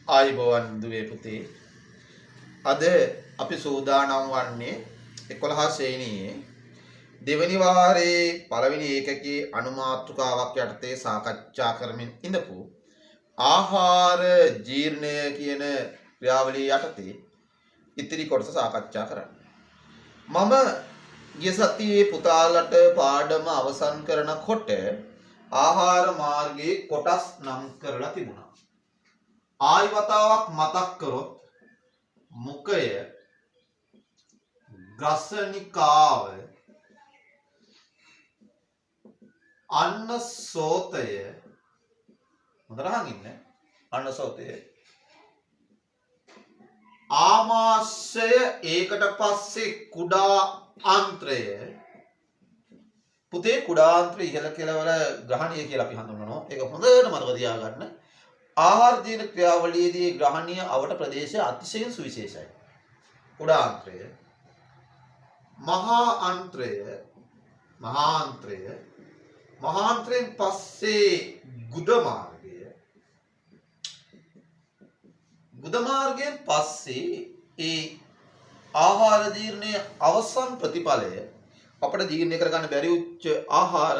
ආයිබෝවන් දුවේ පුතේ. අද අපි සූදානම් වන්නේ 11 ශ්‍රේණියේ දෙවැනි වාරයේ පළවෙනි ඒකකයේ අනුමාතෘකාවක් යටතේ සාකච්ඡා කරමින් ඉඳපු ආහාර ජීර්ණය කියන ක්‍රියාවලිය යටතේ ඉතිරි කොටස සාකච්ඡා කරන්න. මම ගිය සතියේ පුතාලට පාඩම අවසන් කරනකොට ආහාර මාර්ගයේ කොටස් නම් කරලා තිබුණා. ආයි වතාවක් මතක් කරොත් මුඛය, ගසනිකාව, අන්න සෝතය, හොඳට අහන් ඉන්න. අන්න සෝතය, ආමාශය, ඒකට පස්සේ කුඩා ආන්ත්‍රය. පුතේ කුඩා ආන්ත්‍රය ඉහළ කෙළවර ග්‍රහණීය කියලා අපි හඳුන්වනවා. ඒක හොඳට මතක තියාගන්න. ආහාර ජීර්ණ ක්‍රියාවලියේදී ග්‍රහණීය අවට ප්‍රදේශය අතිශයින් සුවිශේෂයි. කුඩා ආන්ත්‍රය, මහා ආන්ත්‍රය, මහාන්ත්‍රයෙන් පස්සේ ගුද මාර්ගයෙන් පස්සේ ඒ ආහාර ජීර්ණයේ අවසන් ප්‍රතිඵලය අපිට ජීර්ණය කරගන්න බැරි උච්ච ආහාර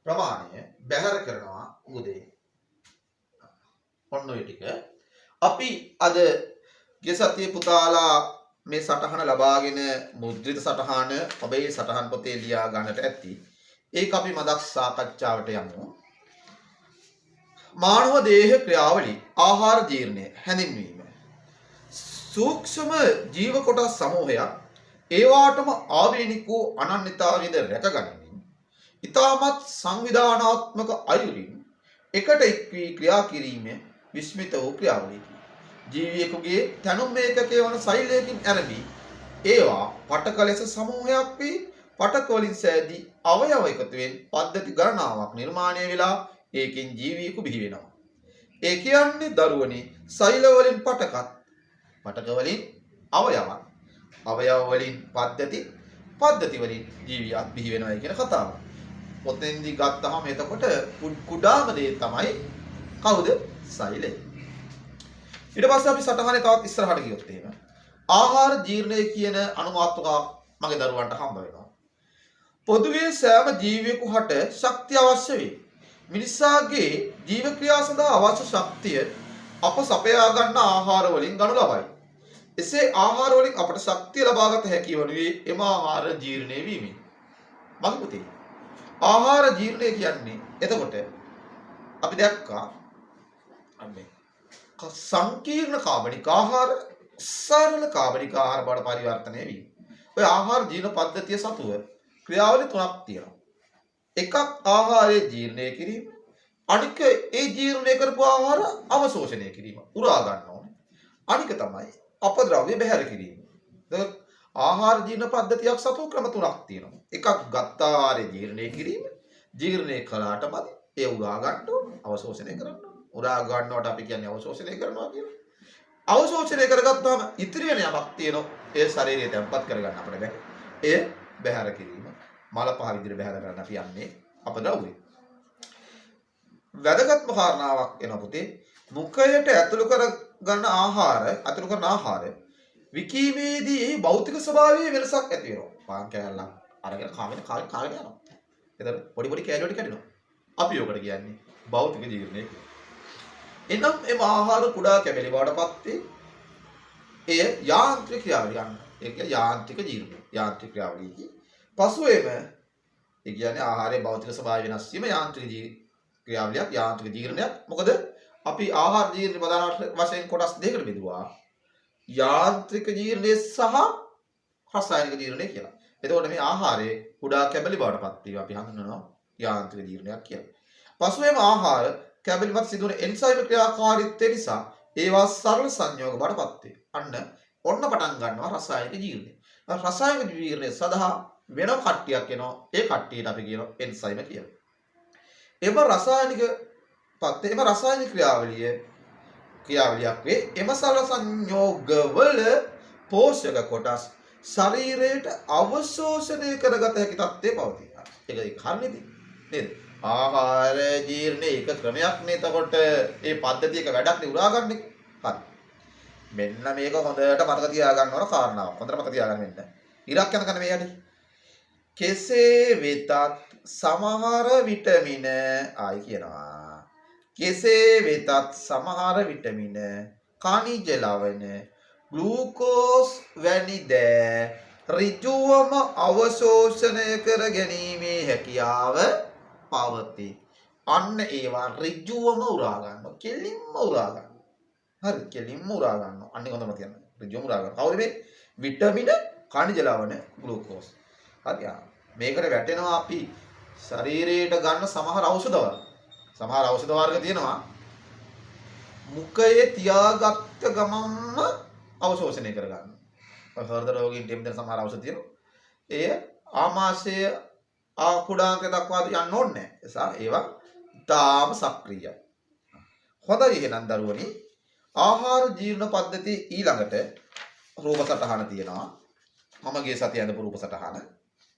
ප්‍රමාණය බැහැර කරනවා ගුදේ. ඔන්න ඔය ටික අපි අද ගිය සතියේ පුතාලා මේ සටහන ලබාගෙන මුද්‍රිත සටහන ඔබේ සටහන් පොතේ ලියා ගන්නට ඇති. ඒක අපි මදක් සාකච්ඡාවට යමු. මානව දේහ ක්‍රියාවලිය ආහාර ජීර්ණය හැඳින්වීම. සූක්ෂම ජීව කොටස් සමූහයක් ඒවාටම ආවේනික වූ අනන්‍යතාවයද රැකගනිමින් ඊටමත් සංවිධානාත්මක අයුරින් එකට එක් වී ක්‍රියා කිරීමේ විස්මිත වූ ක්‍රියාවලියකි. ජීවියෙකුගේ තැනුම් ඒකකයේ වන සෛලයකින් ඇරඹී ඒවා පටක ලෙස සමූහයක් වී පටක වලින් සෑදී අවයව එකතුවෙන් පද්ධති ගණනාවක් නිර්මාණය වෙලා ඒකෙන් ජීවියෙකු බිහි වෙනවා. ඒ කියන්නේ දරුවනේ සෛල වලින් පටකත්, පටක වලින් අවයවක්, අවයව වලින් පද්ධති වලින් ජීවියක් බිහි වෙනවා කියන කතාව. ඔතෙන්දි ගත්තහම එතකොට කුඩාම දේ තමයි කවුද? සෛලය. ඊට පස්සේ අපි සටහනේ තවත් ඉස්සරහට ගියොත් එහෙම ආහාර ජීර්ණය කියන අනුමාතෘකාවක් මගේ දරුවන්ට හම්බ වෙනවා. පොදුවේ සෑම ජීවියෙකු හට ශක්තිය අවශ්‍ය වේ. මිනිසාගේ ජීව ක්‍රියා සඳහා අවශ්‍ය ශක්තිය අප සපයා ගන්න ආහාර වලින් ගනු ලබයි. එසේ ආහාර වලින් අපට ශක්තිය ලබාගත හැකි වනුයේ එම ආහාර ජීර්ණය වීමෙන්. මගේ පුතේ ආහාර ජීර්ණය කියන්නේ එතකොට අපි දැක්කා අන්නේ සංකීර්ණ කාබනික ආහාර සරල කාබනික ආහාර බවට පරිවර්තනය වීම. ඔය ආහාර ජීර්ණ පද්ධතිය සතුව ක්‍රියාවලිය තුනක් තියෙනවා. එකක් ආහාරයේ ජීර්ණය කිරීම, අනික ඒ ජීර්ණය කරපු ආහාර අවශෝෂණය කිරීම, උරා ගන්න ඕනේ. අනික තමයි අපද්‍රව්‍ය බැහැර කිරීම. ආහාර ජීර්ණ පද්ධතියක් සතුව ක්‍රම තුනක් තියෙනවා. එකක් ගත්ත ආහාරයේ ජීර්ණය කිරීම, ජීර්ණය කළාට මදි ඒ උරා ගන්න ඕනේ, අවශෝෂණය කරන්න ඕනේ. උරා ගන්නවට අපි කියන්නේ අවශෝෂණය කරනවා කියලා. අවශෝෂණය කරගත්තාම ඉතිරි වෙන යමක් තියෙනවා. ඒ ශරීරය තැම්පත් කරගන්න අපිට බැහැ. එය බැහැර කිරීම. මල පහ විදිහට බැහැර කරන්න අපි යන්නේ අපද්‍රව්‍ය. වැදගත්ම කාරණාවක් එනවා පුතේ. මුඛයට ඇතුළු කර ගන්න ආහාර විකීමේදී එහි භෞතික ස්වභාවයේ වෙනසක් ඇති වෙනවා. පාන් කෑල්ලක් අරගෙන කාගෙන යනවා. එතන පොඩි කෑලි වලට කැඩෙනවා. අපි යොකට කියන්නේ භෞතික ජීර්ණය කියලා. එනම් එම ආහාර කුඩා කැබලි බවටපත් වේ. එය යාන්ත්‍රික ක්‍රියාවලිය ගන්න. ඒ කියන්නේ යාන්ත්‍රික ජීර්ණය. යාන්ත්‍රික ක්‍රියාවලිය. පසුවෙම ඒ කියන්නේ ආහාරයේ භෞතික ස්වභාවය වෙනස් වීම යාන්ත්‍රික ක්‍රියාවලියක්, යාන්ත්‍රික ජීර්ණයක්. මොකද අපි ආහාර ජීර්ණ ප්‍රධාන වශයෙන් කොටස් දෙකකට බෙදුවා. යාන්ත්‍රික ජීර්ණය සහ රසායනික ජීර්ණය කියලා. එතකොට මේ ආහාරයේ කුඩා කැබලි බවටපත් වීම අපි හඳුන්වනවා යාන්ත්‍රික ජීර්ණයක් කියලා. පසුවෙම ආහාර කැබලි මත සිදුවන එන්සයිම ක්‍රියාකාරීත්වය නිසා ඒවා සරල සංයෝග බවටපත් වේ. ඔන්න පටන් ගන්නවා රසායනික ජීර්ණය. රසායනික ජීර්ණය සඳහා වෙන කට්ටියක් එනවා. ඒ කට්ටියට අපි කියනවා එන්සයිම කියලා. එම රසායනික ක්‍රියාවලියක් වේ. එම සරල සංයෝගවල පෝෂක කොටස් ශරීරයට අවශෝෂණය කරගත හැකි තත්ත්වයේ පවතිනවා. ඒක හරියද? නේද? ආහාර ජීර්ණයේ එක ක්‍රමයක් නේ. එතකොට ඒ පද්ධතියක වැඩක් නේ උරා ගන්න එක. හරි. මෙන්න මේක හොඳට මතක තියාගන්න ඕන කාරණාවක්. හොඳට මතක තියාගන්න මෙන්න. ඉරක් යනකන මේ යන්නේ. කෙසේ වෙතත් සමහර විටමින ආයි කියනවා. කෙසේ වෙතත් සමහර විටමින කනිජ ලවණ ග්ලූකෝස් වැනි දෑ ඍජුවම අවශෝෂණය කර ගැනීමේ හැකියාව පවතී. අන්න ඒවා ඍජුවම උරා ගන්නවා. කෙලින්ම උරා ගන්නවා. හරි කෙලින්ම උරා ගන්නවා. අන්න හොඳම කියන්න. ඍජුවම උරා ගන්නවා. කවුද මේ? විටමින කනිජ ලවණ ග්ලූකෝස්. හරි මේකට වැටෙනවා අපි ශරීරයට ගන්න සමහර ඖෂධ වර්ග. සමහර ඖෂධ වර්ග තියෙනවා මුඛයේ තියාගත්ත ගමන්ම අවශෝෂණය කරගන්න. හෘද රෝගීන්ට එම්දෙන සමහර ඖෂධ තියෙනවා. එය ආමාශය කුඩාංක දක්වා යන්න ඕනේ නැහැ. ඒවා තාම සක්‍රියයි. හොඳයි එහෙනම් දරුවනි ආහාර ජීර්ණ පද්ධතිය ඊළඟට රූප සටහන තියෙනවා. මම ගිය සතියේ අඳපු රූප සටහන.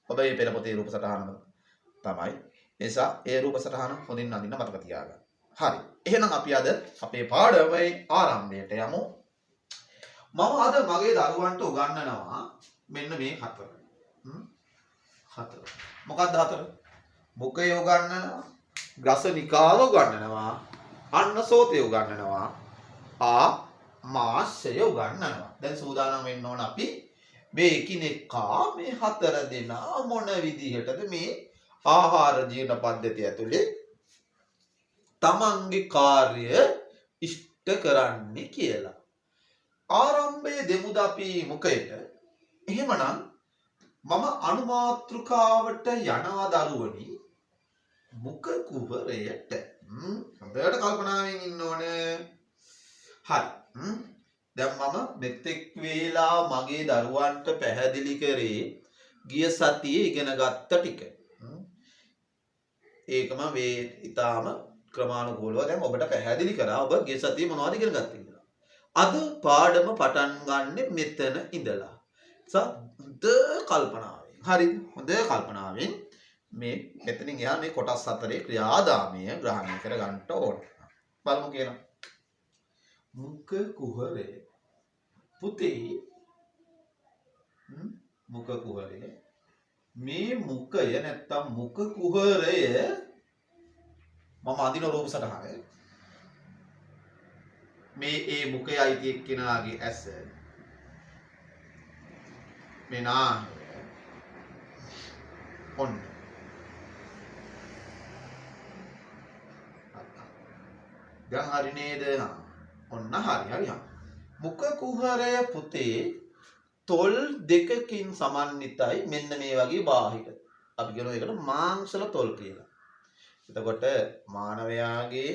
ඔබේ පෙළ පොතේ රූප සටහනම තමයි. නිසා ඒ රූප සටහන හොඳින් අඳින්න මතක තියාගන්න. හරි. එහෙනම් අපි අද අපේ පාඩමේ ආරම්භයට යමු. මම අද මගේ දරුවන්ට උගන්වනවා මෙන්න මේ හතර. හතර. මොකක්ද හතර? මුඛය උගන්වනවා, ග්‍රසනිකාව උගන්වනවා, අන්නසෝතය උගන්වනවා, ආමාශය උගන්වනවා. දැන් සූදානම් වෙන්න ඕන අපි මේ එකිනෙකා මේ හතර දෙනා මොන විදිහටද මේ ආහාර ජීර්ණ පද්ධතිය ඇතුලේ තමන්ගේ කාර්ය ඉෂ්ට කරන්නේ කියලා. ආරම්භයේ දෙමුද අපි මුඛයට. එහෙමනම් මම අනුමාත්‍රිකාවට යනවා දරුවනි මුඛ කුහරයට. හොඳට කල්පනාවෙන් ඉන්න ඕනේ. හරි. දැන් මම මෙතෙක් වේලා මගේ දරුවන්ට පැහැදිලි කරේ ගිය සතියේ ඉගෙන ගත්ත ටික. ඒකම මේ ඊටාම ක්‍රමානුකූලව දැන් ඔබට පැහැදිලි කරා ඔබ ගිය සතියේ මොනවද ඉගෙන ගත්තේ කියලා. අද පාඩම පටන් ගන්නෙ මෙතන ඉඳලා. හොඳ කල්පනාවෙන්. හරිද? හොඳ කල්පනාවෙන් මේ මෙතනින් එහා මේ කොටස් හතරේ ක්‍රියාදාමය ග්‍රහණය කර ගන්න ඕන. බලමු කියලා. මුඛ කුහරය. පුතේ මුඛ කුහරය. මේ මුඛය නැත්තම් මුඛ කුහරය මම අඳින රූප සටහන. මේ ඒ මුඛය අයිති එක්කෙනාගේ ඇස. මේ නාහය. ඔන්න. දැන් හරි නේද? ඔන්න හරි. මුඛ කුහරය පුතේ තොල් දෙකකින් සමන්විතයි මෙන්න මේ වගේ බාහිර. අපි කියනවා ඒකට මාංශල තොල් කියලා. එතකොට මානවයාගේ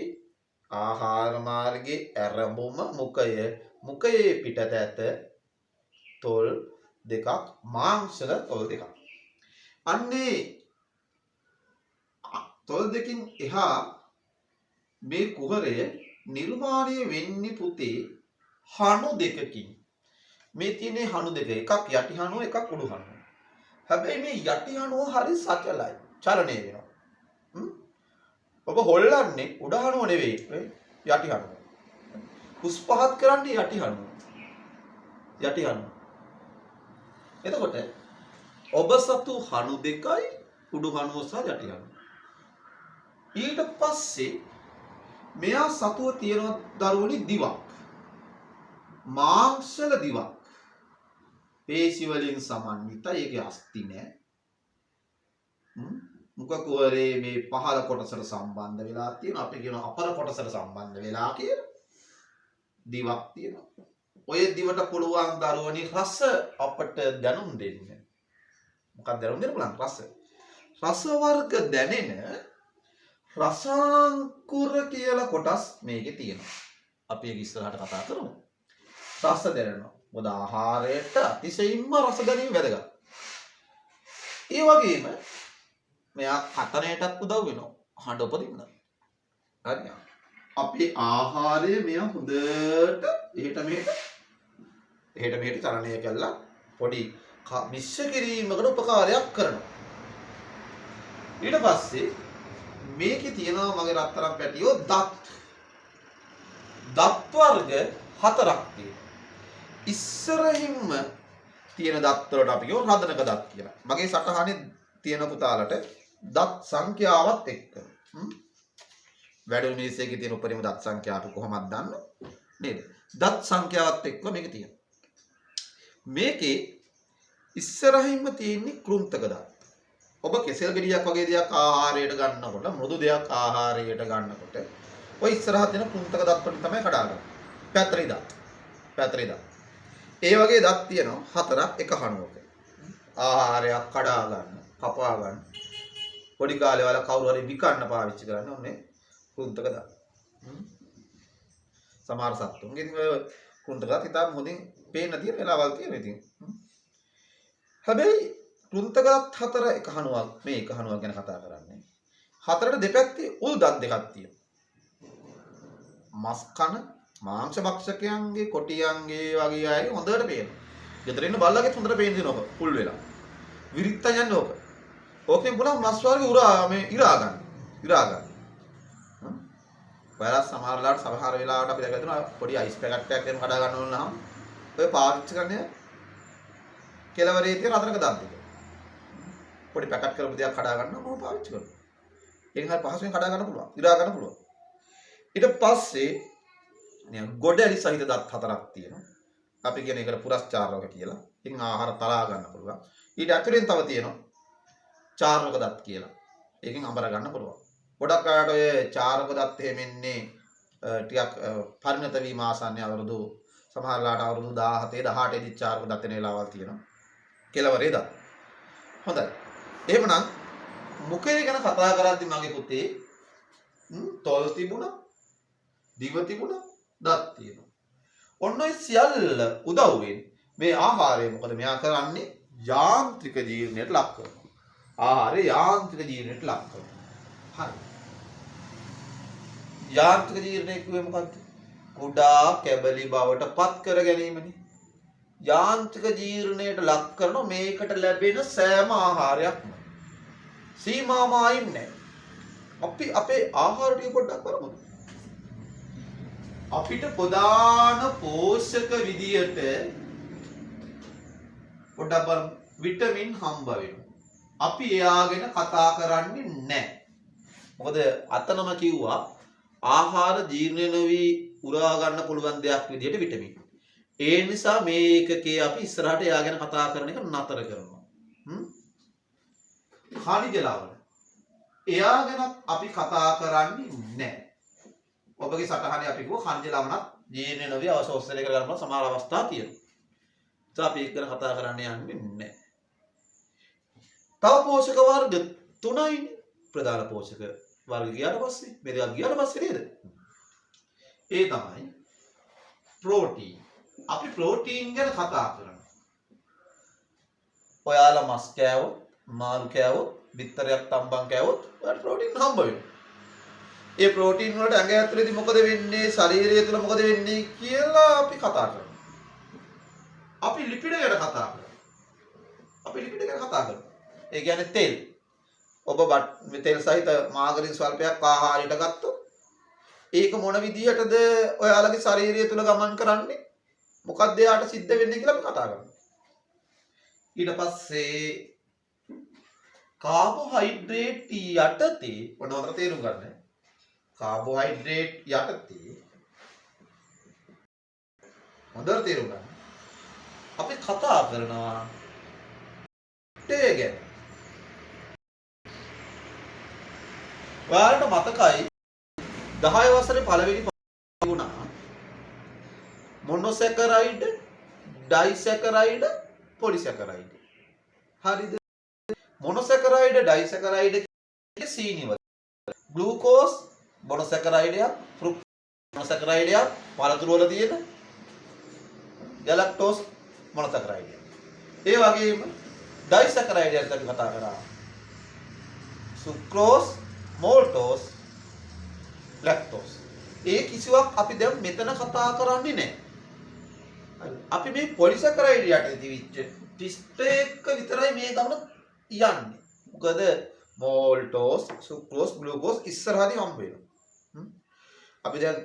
ආහාර මාර්ගයේ ඇරඹුම මුඛයේ පිටත ඇත තොල් දෙකක් මාංශල තොල් දෙකක්. අන්නේ තොල් දෙකින් එහා මේ කුහරය නිර්මාණය වෙන්නේ පුතේ හණු දෙකකින්. මේ තියෙන්නේ හණු දෙක. එකක් යටි හණුව එකක් උඩු හණුව. හැබැයි මේ යටි හණුව හරි සචලයි. චලනය වෙනවා. ඔබ හොල්ලන්නේ උඩ හණුව නෙවෙයි යටි හණුව. කුස් පහත් කරන්නේ යටි හණුව. යටි හණුව. එතකොට ඔබ සතු හණු දෙකයි උඩු හණුව සහ යටි හණුව. ඊට පස්සේ මෙයා සතුව තියෙන දරුවනි දිවක්. මාංශල දිවක්. පේශි වලින් සමන්විතයි. ඒකේ අස්ති නෑ. මුඛ කුහරේ මේ පහළ කොටසට සම්බන්ධ වෙලා තියෙනවා. අපි කියනවා අපර කොටසට සම්බන්ධ වෙලා කියලා. දිවක් තියෙනවා. ඔය දිවට පුළුවන් දරුවනි රස අපට දැනුම් දෙන්න. මොකක්ද දැනුම් දෙන්න පුළුවන්? රස. රස වර්ග දැනෙන රසාංකුර කියලා කොටස් මේකේ තියෙනවා. අපි ඒක ඉස්සරහට කතා කරමු. රස දැනෙනවා. මොකද ආහාරයට අතිශයින්ම රස ගැනීම වැදගත්. ඒ වගේම මෙයා කතනයටත් උදව් වෙනවා. හඬ උපදින්න. හරිද? අපේ ආහාරය මෙයා හොඳට එහෙට මෙහෙට චලනය කළා පොඩි මිශ්‍ර කිරීමකට උපකාරයක් කරනවා. ඊට පස්සේ මේකේ තියෙනවා මගේ රත්තරන් පැටියෝ දත් වර්ග 4ක් තියෙනවා. ඉස්සරහින්ම තියෙන දත් වලට අපි කියමු රදනක දත් කියලා. මගේ සටහනේ තියෙන පුතාලට දත් සංඛ්‍යාවත් එක්ක වැඩි මිනිස්සෙක්ගේ තියෙන උපරිම දත් සංඛ්‍යාව අපි කොහොමද දන්නව නේද? දත් සංඛ්‍යාවත් එක්ක මේක තියෙනවා. මේකේ ඉස්සරහින්ම තියෙන්නේ කෘන්තක දත්. ඔබ කෙසෙල් ගෙඩියක් වගේ දෙයක් ආහාරයට ගන්නකොට මෘදු දෙයක් ආහාරයට ගන්නකොට ඔය ඉස්සරහ තියෙන කෘන්තක දත් වලින් තමයි කඩාගන්නේ. පැත්‍රි දත්. ඒ වගේ දත් තියෙනවා 4ක් එක හණුවක. ආහාරයක් කඩා ගන්න, කපා ගන්න. පොඩි කාලේ වල කවුරු හරි විකන්න පාවිච්චි කරන්නේ ඔන්නේ කෘන්තක දත්. සමහර සත්තුන්ගේ ඉතින් ඔය කෘන්තක දත් ඉතාම හොඳින් පේන්න තියෙන වෙලාවල් තියෙනවා ඉතින්. හැබැයි කෘන්තක දත් 4 එක හණුවක් මේ එක හණුවක් ගැන කතා කරන්නේ. 4ට දෙපැත්තේ උල් දත් දෙකක් තියෙනවා. මස් කන මාංශ භක්ෂකයන්ගේ කොටියන්ගේ වගේ අයගේ හොඳට පේනවා. ගෙදර ඉන්න බල්ලගෙත් හොඳට පේන දිනක පුල් වෙලා. විරිත්තන් යන්නේ ඕක. ඕකෙන් පුළුවන් මස් වර්ග ඉරා ගන්න. ඔයාලා සමහර වෙලාවට අපි දැකලා තියෙනවා පොඩි අයිස් පැකට් එකක් දෙන්න කඩා ගන්න ඕන නම් ඔය පාවිච්චි කරන්නේ කෙලවරේ තියෙන රතනක දත් දෙක. පොඩි පැකට් කරපු දෙයක් කඩා ගන්නවා මොකද පාවිච්චි කරනවා. ඒක හරිය පහසුවෙන් කඩා ගන්න පුළුවන්. ඉරා ගන්න පුළුවන්. ඊට පස්සේ ගොඩැලි සහිත දත් 4ක් තියෙනවා. අපි කියන එකට පුරස්චාරක කියලා. ඉතින් ආහාර තලා ගන්න පුළුවන්. ඊට අතුරෙන් තව තියෙනවා චාරක දත් කියලා. ඒකෙන් අඹර ගන්න පුළුවන්. ගොඩක් අයට ඔය චාරක දත් එහෙම ඉන්නේ ටිකක් පරිණත වීම ආසන්නයේ අවුරුදු සමහරලාට අවුරුදු 17 18 දී චාරක දත් වෙන වෙලාවල් තියෙනවා. කෙලවරේ දත්. හොඳයි. එහෙමනම් මුඛය ගැන කතා කරද්දි මගේ පුතේ තොල් තිබුණා, දිව තිබුණා, දත් තියෙනවා. ඔන්න ඔය සියල්ල උදව්වෙන් මේ ආහාරය මොකද මෙයා කරන්නේ යාන්ත්‍රික ජීර්ණයට ලක් කරනවා. ආහාරය යාන්ත්‍රික ජීර්ණයට ලක් කරනවා. හරි. යාන්ත්‍රික ජීර්ණය කිව්වේ මොකද්ද? කුඩා කැබලි බවට පත් කර ගැනීමනේ. යාන්ත්‍රික ජීර්ණයට ලක් කරන මේකට ලැබෙන සෑම ආහාරයක්ම සීමාමායින් නැහැ. අපි අපේ ආහාර ටික පොඩ්ඩක් බලමු. අපිට ප්‍රධාන පෝෂක විදියට පොඩ්ඩක් බලමු විටමින් හම්බ වෙනවා. අපි එයා ගැන කතා කරන්නේ නැහැ. මොකද අතනම කිව්වා ආහාර ජීර්ණය නොවි උරා ගන්න පුළුවන් දෙයක් විදියට විටමින්. ඒ නිසා මේ ඒකකේ අපි ඉස්සරහට එයා ගැන කතා කරන එක නතර කරනවා. khනිජ ලවණ. එයා ගැන අපි කතා කරන්නේ නැහැ. ඔබගේ සටහනේ අපි කිව්ව khනිජ ලවණත් ජීර්ණය නොවි අවශෝෂණය කර ගන්න සමහර අවස්ථා තියෙනවා. ඒක අපි ඒක ගැන කතා කරන්න යන්නේ නැහැ. තව පෝෂක වර්ග 3යිනේ. ප්‍රධාන පෝෂක වර්ග ගියාට පස්සේ මේ දෙකක් ගියාට පස්සේ නේද? ඒ තමයි ප්‍රෝටීන්. අපි ප්‍රෝටීන් ගැන කතා කරනවා. ඔයාලා මස් කෑවොත්, මාළු කෑවොත්, බිත්තරයක් තම්බන් කෑවොත් ඔයාලට ප්‍රෝටීන් හම්බ වෙනවා. ඒ ප්‍රෝටීන් වලට ඇඟ ඇතුලේදී මොකද වෙන්නේ? ශරීරය තුළ මොකද වෙන්නේ කියලා අපි කතා කරනවා. අපි ලිපිඩ ගැන කතා කරනවා. ඒ කියන්නේ තෙල්. ඔබ තෙල් සහිත මාගරින් ස්වල්පයක් ආහාරයට ගත්තොත් ඒක මොන විදිහටද ඔයාලගේ ශරීරය තුළ ගමන් කරන්නේ? මොකක්ද එයාට සිද්ධ වෙන්නේ කියලා අපි කතා කරනවා. ඊට පස්සේ කාබෝහයිඩ්‍රේට් යටතේ මොනවද තේරුම් ගන්න? කාබෝහයිඩ්‍රේට් යටතේ හොඳට තේරුම් ගන්න. අපි කතා කරනවා තේ ගැන. ඔයාලට මතකයි 10 වසරේ පළවෙනි වුණා මොනොසැකරයිඩ්, ඩයිසැකරයිඩ්, පොලිසැකරයිඩ්. හරිද? මොනොසැකරයිඩ්, ඩයිසැකරයිඩ් කියන්නේ සීනි වල. ග්ලූකෝස් මොනොසැකරයිඩ් එක, ෆ්‍රුක්ටෝස් මොනොසැකරයිඩ් එක, පළතුරු වල තියෙන ගැලක්ටෝස් මොනොසැකරයිඩ් එක. ඒ වගේම ඩයිසැකරයිඩ් එක අපි කතා කරා. Sucrose, මෝල්ටෝස්, lactose. ඒ කිසිවක් අපි දැන් මෙතන කතා කරන්නේ නැහැ. අපි මේ පොලිසැකරයිඩ් යටදී විච්ච ටිස්ට් එක විතරයි මේ ගමන යන්නේ. මොකද මෝල්ටෝස් සුක්‍රෝස් ග්ලූකෝස් ඉස්සරහදී හම්බ වෙනවා. අපි දැන්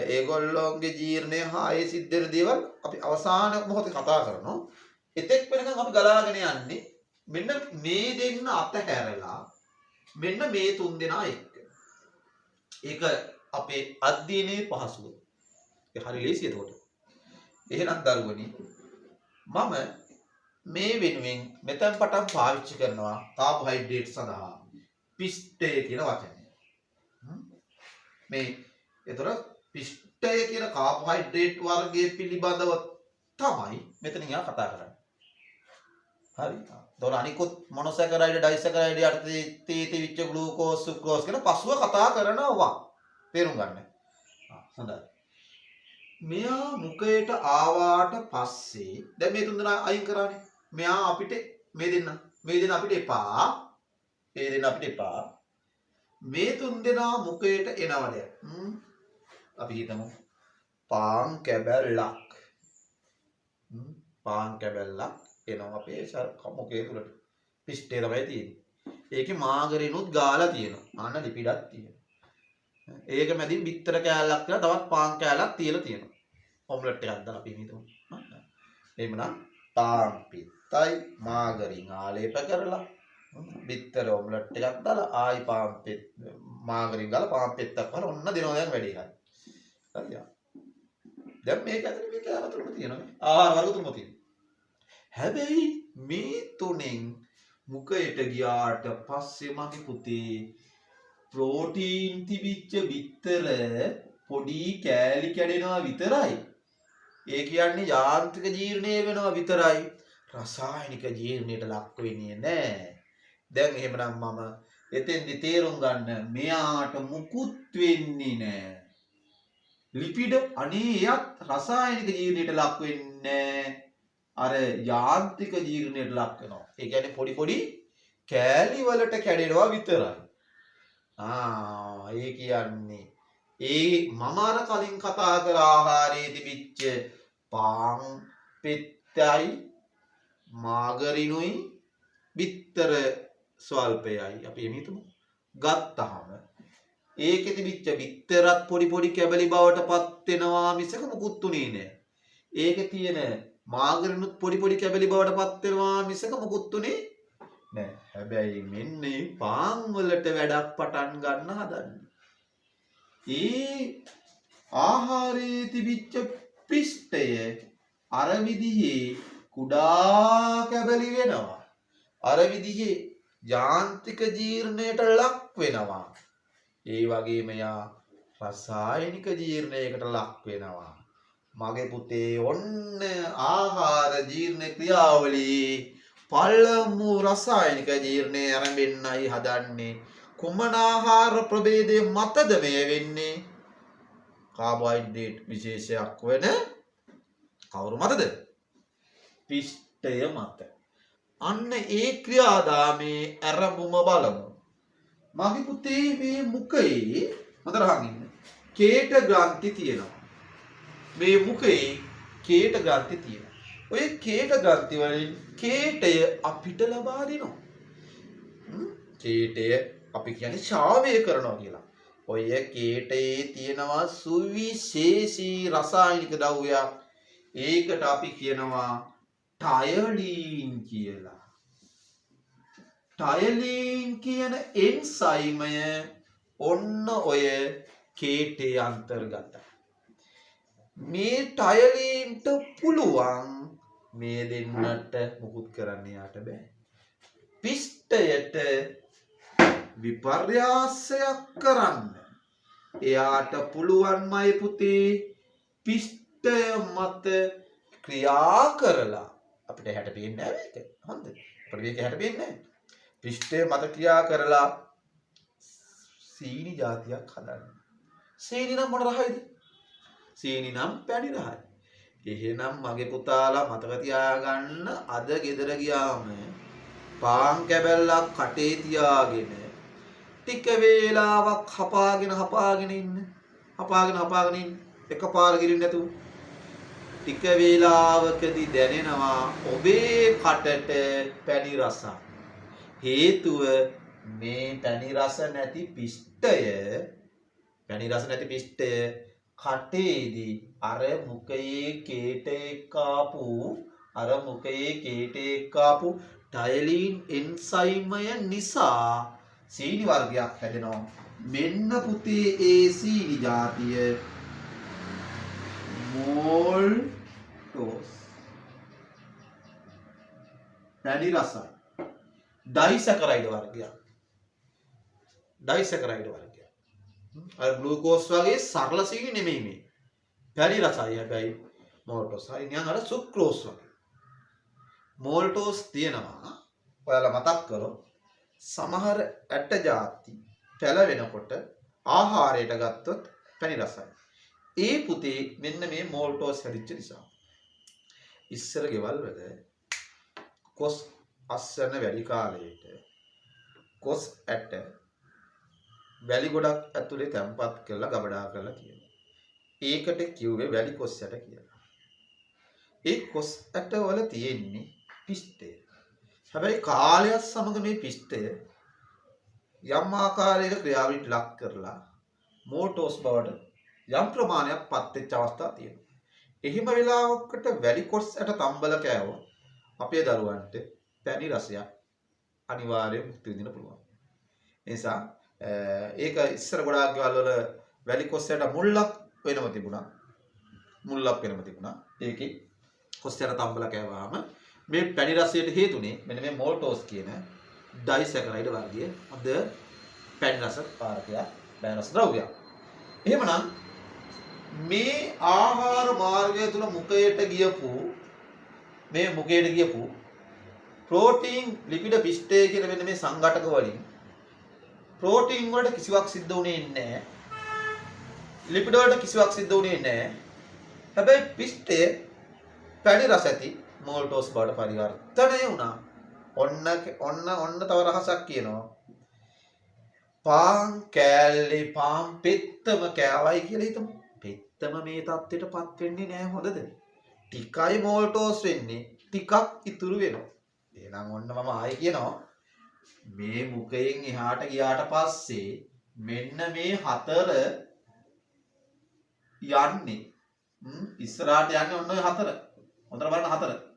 ඒගොල්ලෝගේ ජීර්ණය හා ඒ සිද්ධ වෙන දේවල් අපි අවසාන මොහොතේ කතා කරනවා. එතෙක් වෙනකන් අපි ගලාගෙන යන්නේ මෙන්න මේ දෙන්න අතහැරලා මෙන්න මේ තුන් දෙනා එක්ක. ඒක අපේ අධ්‍යයනයේ පහසුව. ඒක හරි ලේසි එතකොට. එහෙනම් දරුවනි මම මේ වෙනුවෙන් මෙතෙන් පටන් පාවිච්චි කරනවා කාබෝහයිඩ්‍රේට් සඳහා පිෂ්ඨය කියන වචනය. මේ ඒතර පිෂ්ඨය කියන කාබෝහයිඩ්‍රේට් වර්ගයේ පිළිබඳව තමයි මෙතනින් යා කතා කරන්නේ. හරි. ඒතර අනිකුත් මොනොසැකරයිඩ් ඩයිසැකරයිඩ් යටතේ තීවිච්ච ග්ලූකෝස් සුක්‍රෝස් කියන පසුව කතා කරනවා. තේරුම් ගන්න. හොඳයි. මෙයා මුඛයට ආවාට පස්සේ දැන් මේ තුන් දෙනා අයින් කරානේ. මෙයා අපිට මේ දෙන්න අපිට එපා. මේ දෙන්න අපිට එපා. මේ තුන් දෙනා මුඛයට එනවද? අපි හිතමු පාන් කැබැල්ලක්. පාන් කැබැල්ලක් එනවා අපේ මුඛය තුලට. පිෂ්ඨය තමයි තියෙන්නේ. ඒකේ මාගරිනුත් ගාලා තියෙනවා. අන්න ලිපිඩක් තියෙනවා. ඒක මැදින් බිත්තර කෑල්ලක් කියලා තවත් පාන් කෑල්ලක් තියලා තියෙනවා. ඔම්ලට් එකක් දාලා අපි හිතමු. එහෙමනම් පාන් පිත්තයි මාගරින් ආලේප කරලා බිත්තර ඔම්ලට් එකක් දාලා ආයි පාන් පිත් මාගරින් දාලා පාන් පිත්තක් කරලා ඔන්න දෙනවා දැන් වැඩි එකයි. හරිද? දැන් මේක ඇතුලේ මේ කෑම තුනම තියෙනවා. ආහාර වර්ග තුනම තියෙනවා. හැබැයි මේ තුනෙන් මුඛයට ගියාට පස්සේ මගේ පුතේ ප්‍රෝටීන් තිබිච්ච බිත්තර පොඩි කෑලි කැඩෙනවා විතරයි. ඒ කියන්නේ යාන්ත්‍රික ජීර්ණය වෙනවා විතරයි. රසායනික ජීර්ණයට ලක් වෙන්නේ නැහැ. දැන් එහෙමනම් මම එතෙන්දි තේරුම් ගන්න මෙයාට මුකුත් වෙන්නේ නැහැ. ලිපිඩ අනේ එයත් රසායනික ජීර්ණයට ලක් වෙන්නේ අර යාන්ත්‍රික ජීර්ණයට ලක් වෙනවා. ඒ කියන්නේ පොඩි පොඩි කෑලි වලට කැඩෙනවා විතරයි. ඒ කියන්නේ ඒ මම අර කලින් කතා කර ආහාරයේ තිබිච්ච පාන් පිත්තයි මාගරිනුයි බිත්තර ස්වල්පයයි අපි හිතමු ගත්තාම ඒකේ තිබිච්ච බිත්තරත් පොඩි පොඩි කැබලි බවට පත් වෙනවා මිසක මුකුත් උනේ නැහැ. ඒකේ තියෙන මාගරිනුත් පොඩි පොඩි කැබලි බවට පත් වෙනවා මිසක මුකුත් උනේ නැහැ. හැබැයි මෙන්න පාන් වලට වැඩක් පටන් ගන්න හදන්නේ. ආහාරයේ තිබිච්ච පිෂ්ඨය අර විදිහේ කුඩා කැබලි වෙනවා. අර විදිහේ යාන්ත්‍රික ජීර්ණයට ලක් වෙනවා. ඒ වගේම යා රසායනික ජීර්ණයකට ලක් වෙනවා. මගේ පුතේ ඔන්න ආහාර ජීර්ණ ක්‍රියාවලියේ පළමු රසායනික ජීර්ණය ආරම්භෙන්නයි හදන්නේ. කුමන ආහාර ප්‍රභේදයේ මතද මේ වෙන්නේ? කාබෝහයිඩ්‍රේට් විශේෂයක් වෙන කවුරු මතද? පිෂ්ඨය මත. අන්න ඒ ක්‍රියාදාමයේ ආරම්භම බලමු. මගේ පුතේ මේ මුඛයේ හොඳට අහන් ඉන්න. කේට ග්‍රන්ථි තියෙනවා. මේ මුඛයේ කේට ග්‍රන්ථි තියෙනවා. ඔය කේට ග්‍රන්ථි වලින් කේටය අපිට ලබා දෙනවා. කේටය අපි කියන්නේ ශාවය කරනවා කියලා. ඔය කේටයේ තියෙනවා සුවිශේෂී රසායනික ද්‍රව්‍යයක්. ඒකට අපි කියනවා ටයලින් කියලා. ටයලින් කියන එන්සයිමය ඔන්න ඔය කේටේ අන්තර්ගතයි. මේ ටයලින්ට පුළුවන් මේ දෙන්නට මුකුත් කරන්න යාට බෑ. පිෂ්ඨයට විපර්යාසයක් කරන්න එයාට පුළුවන්මයි පුතේ පිෂ්ඨය මත ක්‍රියා කරලා අපිට හැට පේන්නේ නැහැ මේක. හොඳද? අපිට මේක හැට පේන්නේ නැහැ. පිෂ්ඨය මත ක්‍රියා කරලා සීනි జాතියක් හදන්න. සීනි නම් මොන රහයිද? සීනි නම් පැණි රහයි. එහෙනම් මගේ පුතාලා මතක තියාගන්න අද ගෙදර ගියාම පාන් කැබැල්ලක් කටේ තියාගෙන ටික වේලාවක් හපාගෙන ඉන්න. හපාගෙන ඉන්න. එකපාර ගිරින් නැතුව. ටික වේලාවකදී දැනෙනවා ඔබේ කටට පැණි රසක්. හේතුව මේ පැණි රස නැති පිෂ්ඨය කටේදී අර මුඛයේ කේටයක් ආපු ටයලින් එන්සයිමය නිසා සීනි වර්ගයක් හැදෙනවා. මෙන්න පුතේ ඒ සීනි జాතිය මෝල්ටෝස්. පැණි රසයි. ඩයිසැකරයිඩ් වර්ගයක්. අර ග්ලූකෝස් වගේ සරල සීනි නෙමෙයි මේ. පැණි රසයි හැබැයි මෝල්ටෝස්. හරි නිකන් අර සුක්‍රෝස් වගේ. මෝල්ටෝස් තියෙනවා. ඔයාලා මතක් කරොත් සමහර ඇට ಜಾති පැලවෙනකොට ආහාරයට ගත්තොත් පැණි රසයි. ඒ පුතේ මෙන්න මේ මෝල්ටෝස් හැදිච්ච නිසා. ඉස්සර ගෙවල් වල කොස් අස්සන වැඩි කාලයට කොස් ඇට වැලි ගොඩක් ඇතුලේ තැම්පත් කරලා ගබඩා කරලා තියෙනවා. ඒකට කිව්වේ වැලි කොස් ඇට කියලා. ඒ කොස් ඇට වල තියෙන්නේ පිෂ්ඨය. හැබැයි කාලයත් සමග මේ පිෂ්ඨය යම් ආකාරයක ක්‍රියාවලියට ලක් කරලා මෝටෝස් බවට යම් ප්‍රමාණයක් පත් වෙච්ච අවස්ථා තියෙනවා. එහිම වෙලාවකට වැලි කොස් ඇට තම්බල කෑවොත් අපේ දරුවන්ට පැණි රසයක් අනිවාර්යයෙන් මුක්ති විඳින්න පුළුවන්. ඒ නිසා ඒක ඉස්සර ගොඩාක් ගෙවල් වල වැලි කොස් ඇට මුල්ලක් වෙනම තිබුණා. ඒකේ කොස් ඇට තම්බල කෑවාම මේ පැණි රසයට හේතුනේ මෙන්න මේ මෝල්ටෝස් කියන ඩයිසැකරයිඩ් වර්ගයේ අද පැණි රස කාරකයක් පැණි රස ද්‍රව්‍යයක්. එහෙමනම් මේ ආහාර මාර්ගය තුල මුඛයට ගියපු ප්‍රෝටීන් ලිපිඩ පිෂ්ඨය කියන මෙන්න මේ සංඝටක වලින් ප්‍රෝටීන් වලට කිසිවක් සිද්ධ වුණේ නැහැ. ලිපිඩ වලට කිසිවක් සිද්ධ වුණේ නැහැ. හැබැයි පිෂ්ඨය පැණි රස ඇති මෝල්ටෝස් බවට පරිවර්තනය වුණා. ඔන්න තව රහසක් කියනවා. පාන් පෙත්තම කෑවයි කියලා හිතමු. පෙත්තම මේ தත්ත්වයටපත් වෙන්නේ නැහැ හොඳද? ටිකයි මෝල්ටෝස් වෙන්නේ. ටිකක් ඉතුරු වෙනවා. එහෙනම් ඔන්න මම ආයෙ කියනවා. මේ මුඛයෙන් එහාට ගියාට පස්සේ මෙන්න මේ හතර යන්නේ ඉස්සරහට යන්නේ ඔන්න ඔය හතර. හොඳට බලන්න හතර.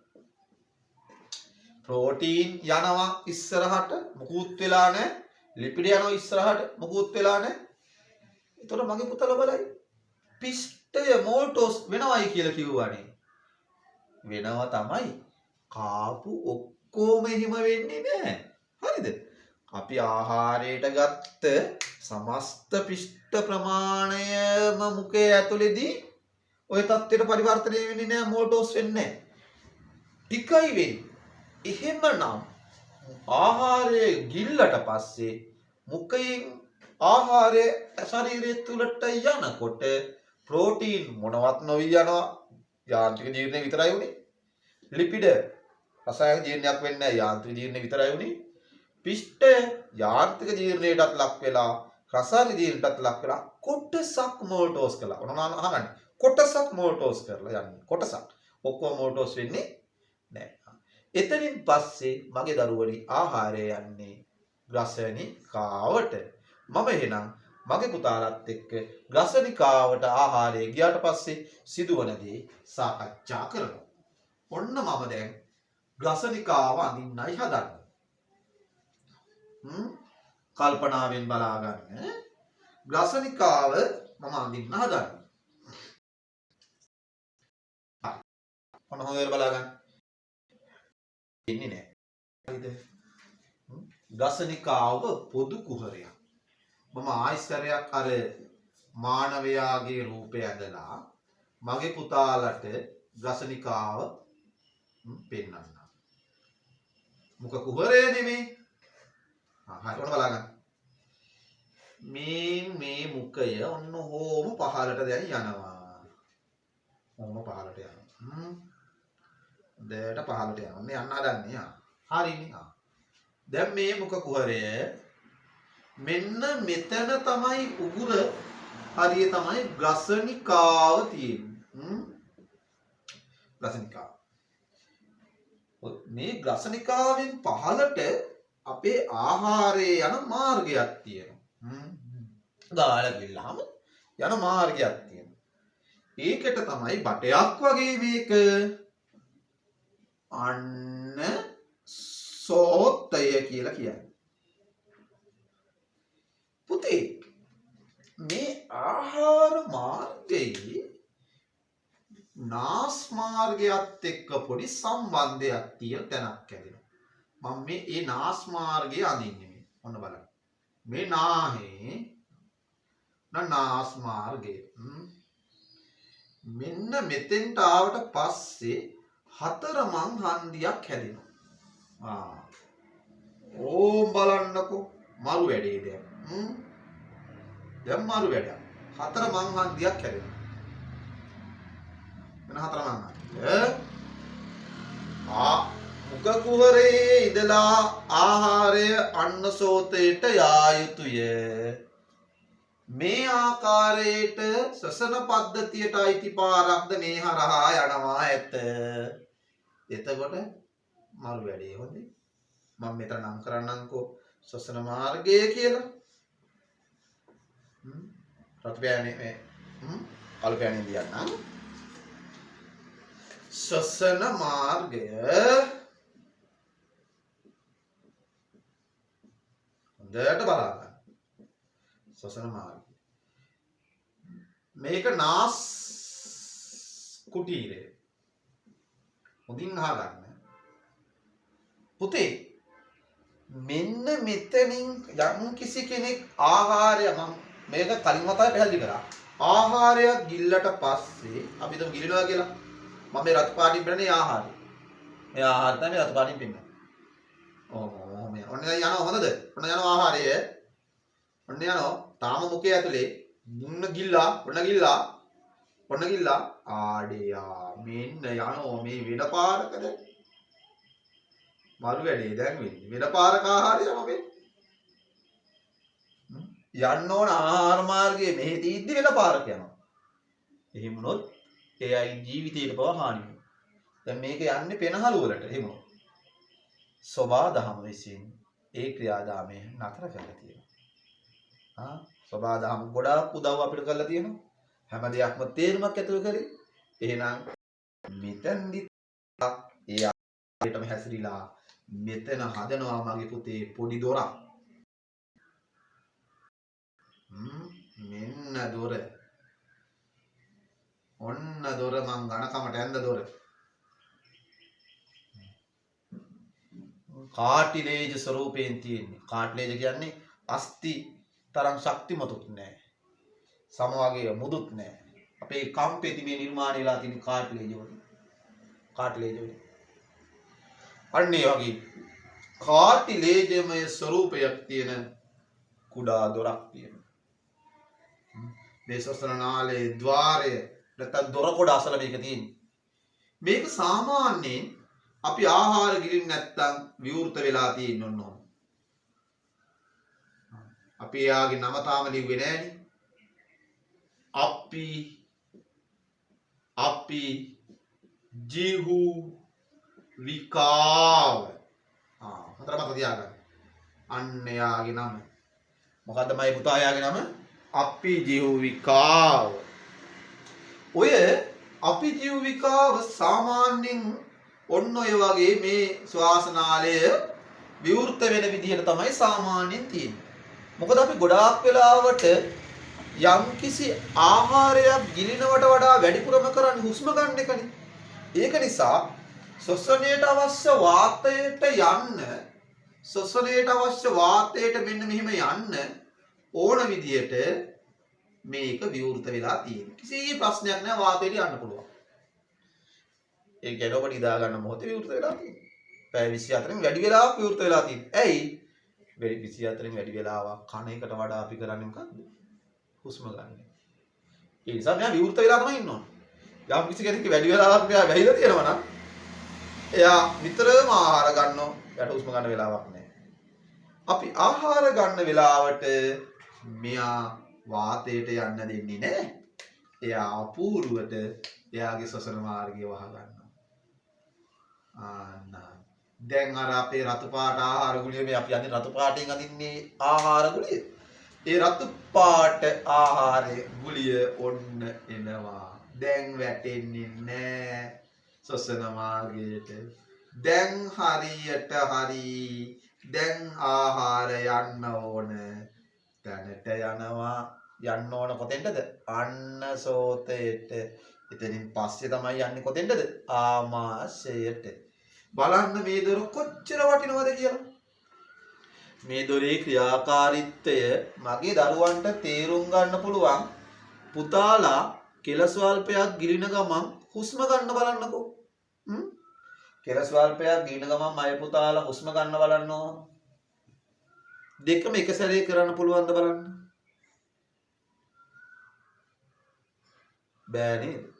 ප්‍රෝටීන් යනවා ඉස්සරහට මුකුත් වෙලා නැහැ. ලිපිඩ යනවා ඉස්සරහට මුකුත් වෙලා නැහැ. එතකොට මගේ පුතලා බලයි. පිෂ්ඨය මෝල්ටෝස් වෙනවයි කියලා කිව්වනේ. වෙනවා තමයි. කාපු ඔක්කොම එහෙම වෙන්නේ නැහැ. හරිද? අපි ආහාරයට ගත්ත සමස්ත පිෂ්ඨ ප්‍රමාණයම මුඛය ඇතුලේදී ওই தත්ත්වයට පරිවර්තනය වෙන්නේ නැහැ. මෝල්ටෝස් වෙන්නේ නැහැ. ටිකයි වෙන්නේ. එහෙමනම් ආහාරය ගිල්ලට පස්සේ මුඛයෙන් ආහාරය ශරීරය තුලට යනකොට ප්‍රෝටීන් මොනවත් නොවි යනවා. යාන්ත්‍රික ජීර්ණය විතරයි උනේ. ලිපිඩ රසායනික ජීර්ණයක් වෙන්නේ නැහැ. යාන්ත්‍රික ජීර්ණය විතරයි උනේ. පිෂ්ඨය යාන්ත්‍රික ජීර්ණයටත් ලක් වෙලා රසායනික ජීර්ණයටත් ලක් වෙලා කොටසක් මෝල්ටෝස් කළා. ඔන්න අහගන්න. කොටසක් මෝල්ටෝස් කරලා යන්නේ. කොටසක්. ඔක්කොම මෝල්ටෝස් වෙන්නේ නැහැ. එතනින් පස්සේ මගේ දරුවනි ආහාරය යන්නේ ග්‍රසනිකාවට. මම එහෙනම් මගේ පුතාලත් එක්ක ග්‍රසනිකාවට ආහාරය ගියාට පස්සේ සිදුවන දේ සාකච්ඡා කරනවා. ඔන්න මම දැන් ග්‍රසනිකාව අඳින්නයි හදන්නේ. කල්පනාවෙන් බලා ගන්න. ග්‍රසනිකාව මම අඳින්න හදන්නේ. ඔන්න හොඳට බලා ගන්න. ඉන්නේ නැහැ. හරිද? ග්‍රසනිකාව පොදු කුහරයක්. මම ආයිස්තරයක් අර මානවයාගේ රූපය ඇදලා මගේ පුතාලට ග්‍රසනිකාව පෙන්වන්න. මුඛ කුහරය නෙමෙයි. හරි ඔන්න බලන්න. මේ මුඛය ඔන්න හෝම පහළට දැන් යනවා. හෝම පහළට යනවා. දෙයට පහළට යනවා. මේ යන්න හදන්නේ. හරිනේ. දැන් මේ මුඛ කුහරය මෙන්න මෙතන තමයි උගුර හරිය තමයි ග්‍රසනිකාව තියෙන්නේ. ග්‍රසනිකාව. මේ ග්‍රසනිකාවෙන් පහළට අපේ ආහාරයේ යන මාර්ගයක් තියෙනවා. ගාලා ගිල්ලාම යන මාර්ගයක් තියෙනවා. ඒකට තමයි බටයක් වගේ මේක. අන්න සෝතය කියලා කියන්නේ. පුතේ මේ ආහාර මාර්ගයේ නාස් මාර්ගයත් එක්ක පොඩි සම්බන්ධයක් තියෙන තැනක් ඇදෙනවා. මම මේ ඒ නාස් මාර්ගය අඳින්නේ මේ. ඔන්න බලන්න. මේ නාහේ නාස් මාර්ගය. මෙන්න මෙතෙන්ට ආවට පස්සේ හතරමං හන්දියක් හැදෙනවා. ඕම් බලන්නකෝ මරු වැඩේ දැන්. දැන් මරු වැඩ. හතරමං හන්දියක් හැදෙනවා. වෙන හතරමං හන්දිය. මුඛ කුහරයේ ඉඳලා ආහාරය අන්නසෝතයට යා යුතුය. මේ ආකාරයට ශ්වසන පද්ධතියට අයිති පාරක්ද මේ හරහා යනවා ඇත. එතකොට මරු වැඩේ හොඳේ. මම මෙතන නම් කරන්නම්කෝ ශ්වසන මාර්ගය කියලා. රත්පෑනේ මේ කළු පෑනේ දියන්නම්. ශ්වසන මාර්ගය හොඳට බලන්න. ශ්වසන මාර්ගය. මේක නාස් කුටීරය. හොඳින් අහගන්න. පුතේ මෙන්න මෙතනින් යම් කිසි කෙනෙක් ආහාරය මම මේක කලින් වතාවේ පැහැදිලි කරා. ආහාරයක් ගිල්ලට පස්සේ අපි හිතමු ගිලිනවා කියලා. මම මේ රත් පාටින් බෙරනේ ආහාරය. මේ ආහාර තමයි රත් පාටින් පෙන්නන්නේ. මේ ඔන්න යනවා හොඳද? ඔන්න යනවා ආහාරය. ඔන්න යනවා තාම මුඛය ඇතුලේ මුන්න ගිල්ලා ඔන්න ගිල්ලා ආඩියා මෙන්න යනවා මේ වෙන පාරකද මරු වැඩේ දැන් වෙන්නේ වෙන පාරක ආහාරය තමයි යන්න ඕන ආහාර මාර්ගයේ මෙහෙ තීද්දි වෙන පාරක යනවා. එහෙම වුණොත් එයයි ජීවිතේට පව හානි වෙනවා. දැන් මේක යන්නේ පෙනහළු වලට එහෙම වුණොත් සබා දහම විසින් ඒ ක්‍රියාදාමය නතර කරලා තියෙනවා. සබා දහම ගොඩාක් උදව් අපිට කරලා තියෙනවා. හැම දෙයක්ම තේරුමක් ඇතුළු කරේ. එහෙනම් මෙතෙන්දි ඒ ආයතම හැසිරීලා මෙතන හදනවා මගේ පුතේ පොඩි දොරක්. මෙන්න දොර. ඔන්න දොර මං ඝනකමට ඇඳ දොර. කාටිලේජ ස්වරූපයෙන් තියෙන්නේ. කාටිලේජ කියන්නේ අස්ති තරම් ශක්තිමතුත් නැහැ. සම වගේ මුදුත් නැහැ. අපේ කම්පෙති මේ නිර්මාණය වෙලා තියෙන කාටිලේජ වලින්. කාටිලේජ වලින්. අන්න ඒ වගේ කාටිලේජමය ස්වරූපයක් තියෙන කුඩා දොරක් තියෙනවා. මේ ශ්වසන නාලයේ ద్వාරය නැත්නම් දොර කොට අසල මේක තියෙන්නේ. මේක සාමාන්‍යයෙන් අපි ආහාර ගිලින් නැත්තම් විවෘත වෙලා තියෙන්න ඕන. අපි යාගේ නම තාම ලිව්වේ නෑනේ. අපි ජීහු විකාව. හතර මත තියාගන්න. අන්න යාගේ නම. මොකද්ද මයි පුතා යාගේ නම? අපි ජීහු විකාව. ඔය අපි ජීහු විකාව සාමාන්‍යයෙන් ඔන්න ඔය වගේ මේ ශ්වාසනාලය විවෘත වෙන විදිහට තමයි සාමාන්‍යයෙන් තියෙන්නේ. මොකද අපි ගොඩාක් වෙලාවට යම්කිසි ආහාරයක් ගිලිනවට වඩා වැඩිපුරම කරන්නේ හුස්ම ගන්න එකනේ. ඒක නිසා ශ්වසනයට අවශ්‍ය වාතයට මෙන්න මෙහිම යන්න ඕන විදිහට මේක විවෘත වෙලා තියෙනවා. කිසි ප්‍රශ්නයක් නැහැ වාතයට යන්න පුළුවන්. ඒ ගැලොබ නිදා ගන්න මොහොතේ විවෘත වෙලා තියෙනවා. පැය 24න් වැඩි වෙලාවක් විවෘත වෙලා තියෙනවා. ඇයි? 24න් වැඩි වෙලාවක් කන එකට වඩා අපි කරන්නේ මොකද්ද? හුස්ම ගන්න. ඒ නිසා මෙයා විවෘත වෙලා තමයි ඉන්න ඕනේ. යම් කිසි කෙනෙක් වැඩි වෙලාවක් මෙයා වැහිලා තියෙනවා නම් එයා නිතරම ආහාර ගන්නවා. එයාට හුස්ම ගන්න වෙලාවක් නැහැ. අපි ආහාර ගන්න වෙලාවට මෙයා වාතයට යන්න දෙන්නේ නැහැ. එයා අපූර්වට එයාගේ ශ්වසන මාර්ගය වහ ගන්නවා. දැන් අර අපේ රතු පාට ආහාර ගුලිය මේ අපි අඳින රතු පාටින් අඳින්නේ ආහාර ගුලිය. ඒ රතු පාට ආහාරයේ ගුලිය ඔන්න එනවා. දැන් වැටෙන්නේ නෑ ශ්වසන මාර්ගයට. දැන් හරියට හරි. දැන් ආහාර යන්න ඕන තැනට යනවා. යන්න ඕන කොතෙන්ටද? අන්න සෝතයට. එතනින් පස්සේ තමයි යන්නේ කොතෙන්ටද? ආමාශයට. බලන්න මේ දොර කොච්චර වටිනවද කියලා. මේ දොරේ ක්‍රියාකාරීත්වය මගේ දරුවන්ට තේරුම් ගන්න පුළුවන්. පුතාලා කෙල ස්වල්පයක් ගිලින ගමන් හුස්ම ගන්න බලන්නකෝ. කෙල ස්වල්පයක් ගිලින ගමන් මය පුතාලා හුස්ම ගන්න බලන්නෝ. දෙකම එක සැරේ කරන්න පුළුවන්ද බලන්න. බෑ නේද?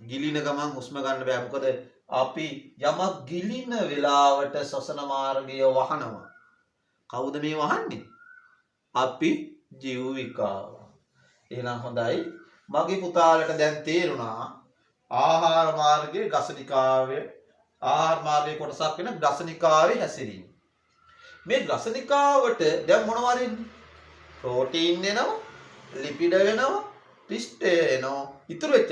ගිලින ගමන් හුස්ම ගන්න බෑ. මොකද අපි යමක් ගිලින වෙලාවට ශ්වසන මාර්ගය වහනවා. කවුද මේ වහන්නේ? අපි ජීවිකාව. එහෙනම් හොඳයි. මගේ පුතාලට දැන් තේරුණා ආහාර මාර්ගයේ ගසනිකාවේ ආහාර මාර්ගයේ කොටසක් වෙන ගසනිකාවේ හැසිරීම. මේ ගසනිකාවට දැන් මොනවද එන්නේ? ප්‍රෝටීන් එනවා, ලිපිඩ වෙනවා, පිෂ්ඨය එනවා. ඉතුරු වෙච්ච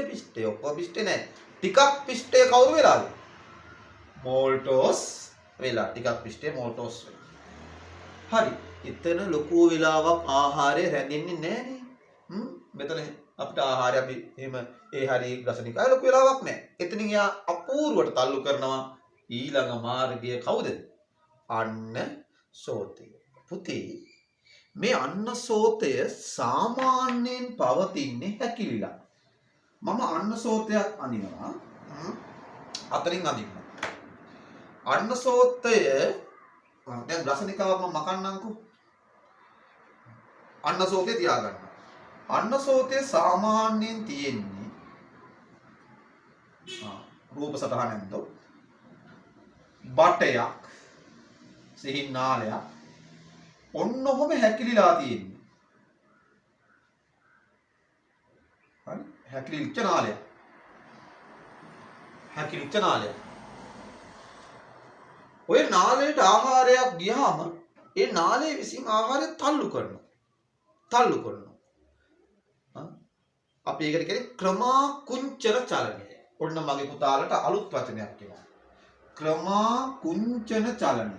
පිෂ්ඨය ඔක්කොම පිෂ්ඨේ නෑ. ටිකක් පිෂ්ඨය කවුරු වෙලාද? මෝල්ටෝස් වෙලා. ටිකක් පිෂ්ඨය මෝල්ටෝස් වෙලා. හරි. එතන ලොකු වෙලාවක් ආහාරය රැඳෙන්නේ නෑනේ. මෙතන අපිට ආහාරය අපි එහෙම ඒ හරිය ගසනිකාය ලොකු වෙලාවක් නෑ. එතනින් යා අපූර්වට තල්ලු කරනවා ඊළඟ මාර්ගය කවුද? අන්න සෝතය. පුතේ මේ අන්න සෝතය සාමාන්‍යයෙන් පවතින්නේ හැකිලිලා. මම අන්න සෝතයක් අඳිනවා. අතරින් අඳිනවා. අන්න සෝතය දැන් රසනිකාවක් මම මකන්නම්කෝ. අන්න සෝතය තියාගන්න. අන්න සෝතය සාමාන්‍යයෙන් තියෙන්නේ රූප සටහනෙන්ද බටයක් සිහින් නාලයක් ඔන්න ඔහොම හැකිලිලා තියෙන්නේ. හරි හැකිලිච්ච නාලයක්. හැකිලිච්ච නාලයක්. ඔය නාලයට ආහාරයක් ගියාම ඒ නාලයේ විසින් ආහාරය තල්ලු කරනවා. අපි ඒකට කියන්නේ ක්‍රමාකුංචන චලනය. ඔන්න මගේ පුතාලට අලුත් වචනයක් කියනවා. ක්‍රමාකුංචන චලනය.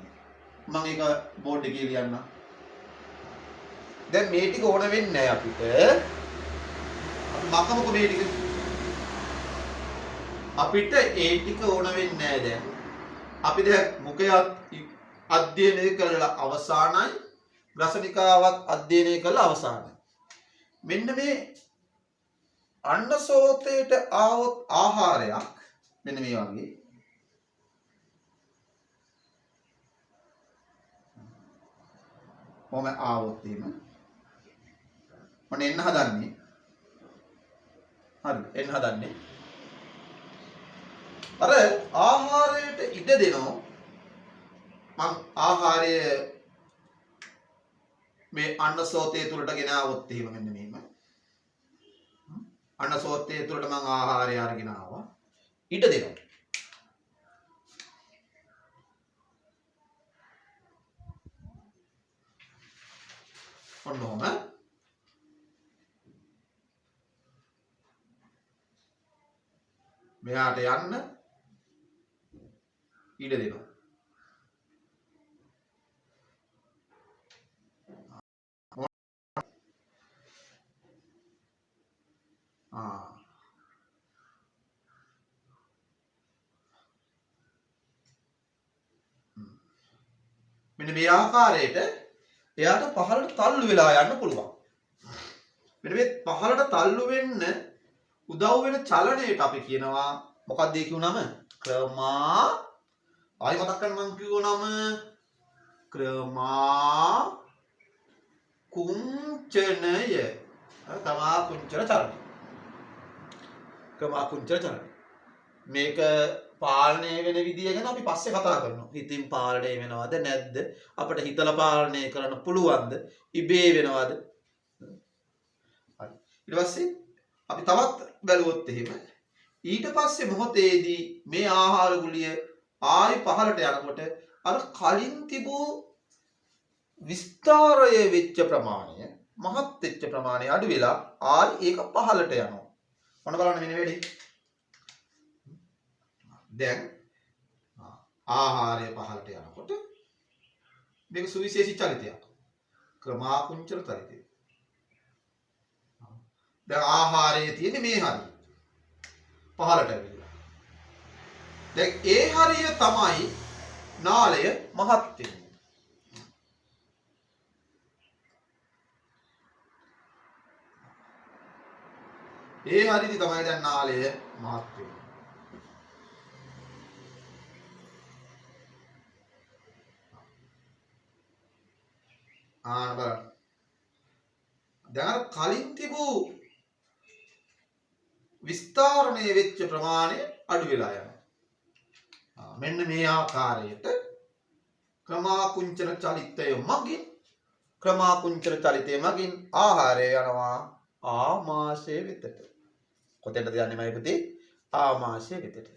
මම ඒක බෝඩ් එකේ ලියන්න. දැන් මේ ටික ඕන වෙන්නේ නැහැ අපිට. මකමුකෝ මේ ටික. අපිට ඒ ටික ඕන වෙන්නේ නැහැ දැන්. අපි දැන් මුඛය අධ්‍යයනය කළා අවසానයි. රසනිකාවත් අධ්‍යයනය කළා අවසానයි. මෙන්න මේ අන්නසෝතයට ආවොත් ආහාරයක් මෙන්න මේ වගේ මොම ආවොත් එහෙම මොන එන්න හදන්නේ. හරි එන්න හදන්නේ. අර ආහාරයට ඉඩ දෙනවා. මම ආහාරය මේ අන්නසෝතය තුලට ගෙන ආවොත් එහෙම මෙන්න මෙහෙම. අන්නසෝතය තුලට මම ආහාරය අරගෙන ආවා. ඉඩ දෙනවා. ඔන්න ඔහම මෙහාට යන්න ඉඩ දෙනවා. මෙන්න මේ ආකාරයට එයාට පහළට තල්ලු වෙලා යන්න පුළුවන්. මෙන්න මේ පහළට තල්ලු වෙන්න උදව් වෙන චලනයට අපි කියනවා මොකක්ද ඒ කියුනම? ක්‍රමා. ආයි මතක් කරන්න මම කියුව නම ක්‍රමා කුංචනය. ක්‍රමා කුංචන චලනය. ක්‍රමා කුංචන චලනය. මේක පාලනය වෙන විදිය ගැන අපි පස්සේ කතා කරනවා. හිතින් පාලනය වෙනවද නැද්ද? අපිට හිතලා පාලනය කරන්න පුළුවන්ද? ඉබේ වෙනවද? හරි. ඊට පස්සේ අපි තවත් බැලුවොත් එහෙම ඊට පස්සේ මොහොතේදී මේ ආහාර ගුලිය ආයි පහළට යනකොට අර කලින් තිබූ විස්තරය වෙච්ච ප්‍රමාණය මහත් වෙච්ච ප්‍රමාණය අඩු වෙලා ආයි ඒක පහළට යනවා. මොන බලන්න මෙන්න වෙලේ. දැන් ආහාරය පහළට යනකොට මේක සුවිශේෂී චලිතයක්. ක්‍රමාකුංචල චලිතය. දැන් ආහාරයේ තියෙන්නේ මේ හරිය. පහළට ඇවිල්ලා. දැන් ඒ හරිය තමයි නාලය මහත් වෙන්නේ. ඒ හරියදි තමයි දැන් නාලය මහත් වෙන්නේ. බලන්න. දැන් කලින් තිබූ විස්තරණය වෙච්ච ප්‍රමාණය අඩු වෙලා යනවා. මෙන්න මේ ආකාරයට ක්‍රමාකුංචන චලිතය මගින් ආහාරය යනවා ආමාශය වෙතට. කොතෙන්ද යන්නේ මයි පුතේ? ආමාශය වෙතට.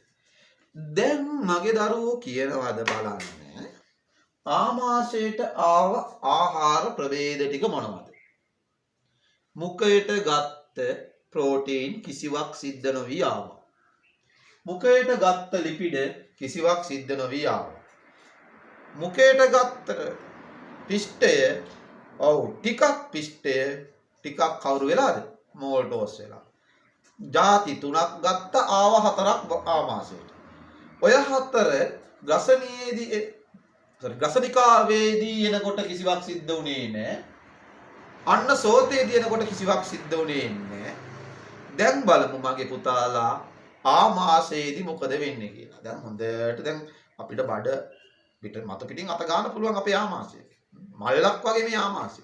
දැන් මගේ දරුවෝ කියනවාද බලන්න. ආමාශයට ආව ආහාර ප්‍රභේද ටික මොනවද? මුඛයට ගත්ත ප්‍රෝටීන් කිසිවක් සිද්ධ නොවී ආවා. මුඛයට ගත්ත ලිපිඩ කිසිවක් සිද්ධ නොවී ආවා. මුඛයට ගත්ත පිෂ්ඨය ටිකක් කවුරු වෙලාද? මෝල්ටෝස් වෙලා. ಜಾති 3ක් ගත්ත ආව 4ක් ආමාශයට. ඔය 4 ගසනිකාවේදී එනකොට කිසිවක් සිද්ධ වුණේ නැහැ. අන්න සෝතේදී එනකොට කිසිවක් සිද්ධ වුණේ නැහැ. දැන් බලමු මගේ පුතාලා ආමාශයේදී මොකද වෙන්නේ කියලා. දැන් හොඳට දැන් අපිට බඩ පිට මත පිටින් අත ගන්න පුළුවන් අපේ ආමාශය. මල්ලක් වගේ මේ ආමාශය.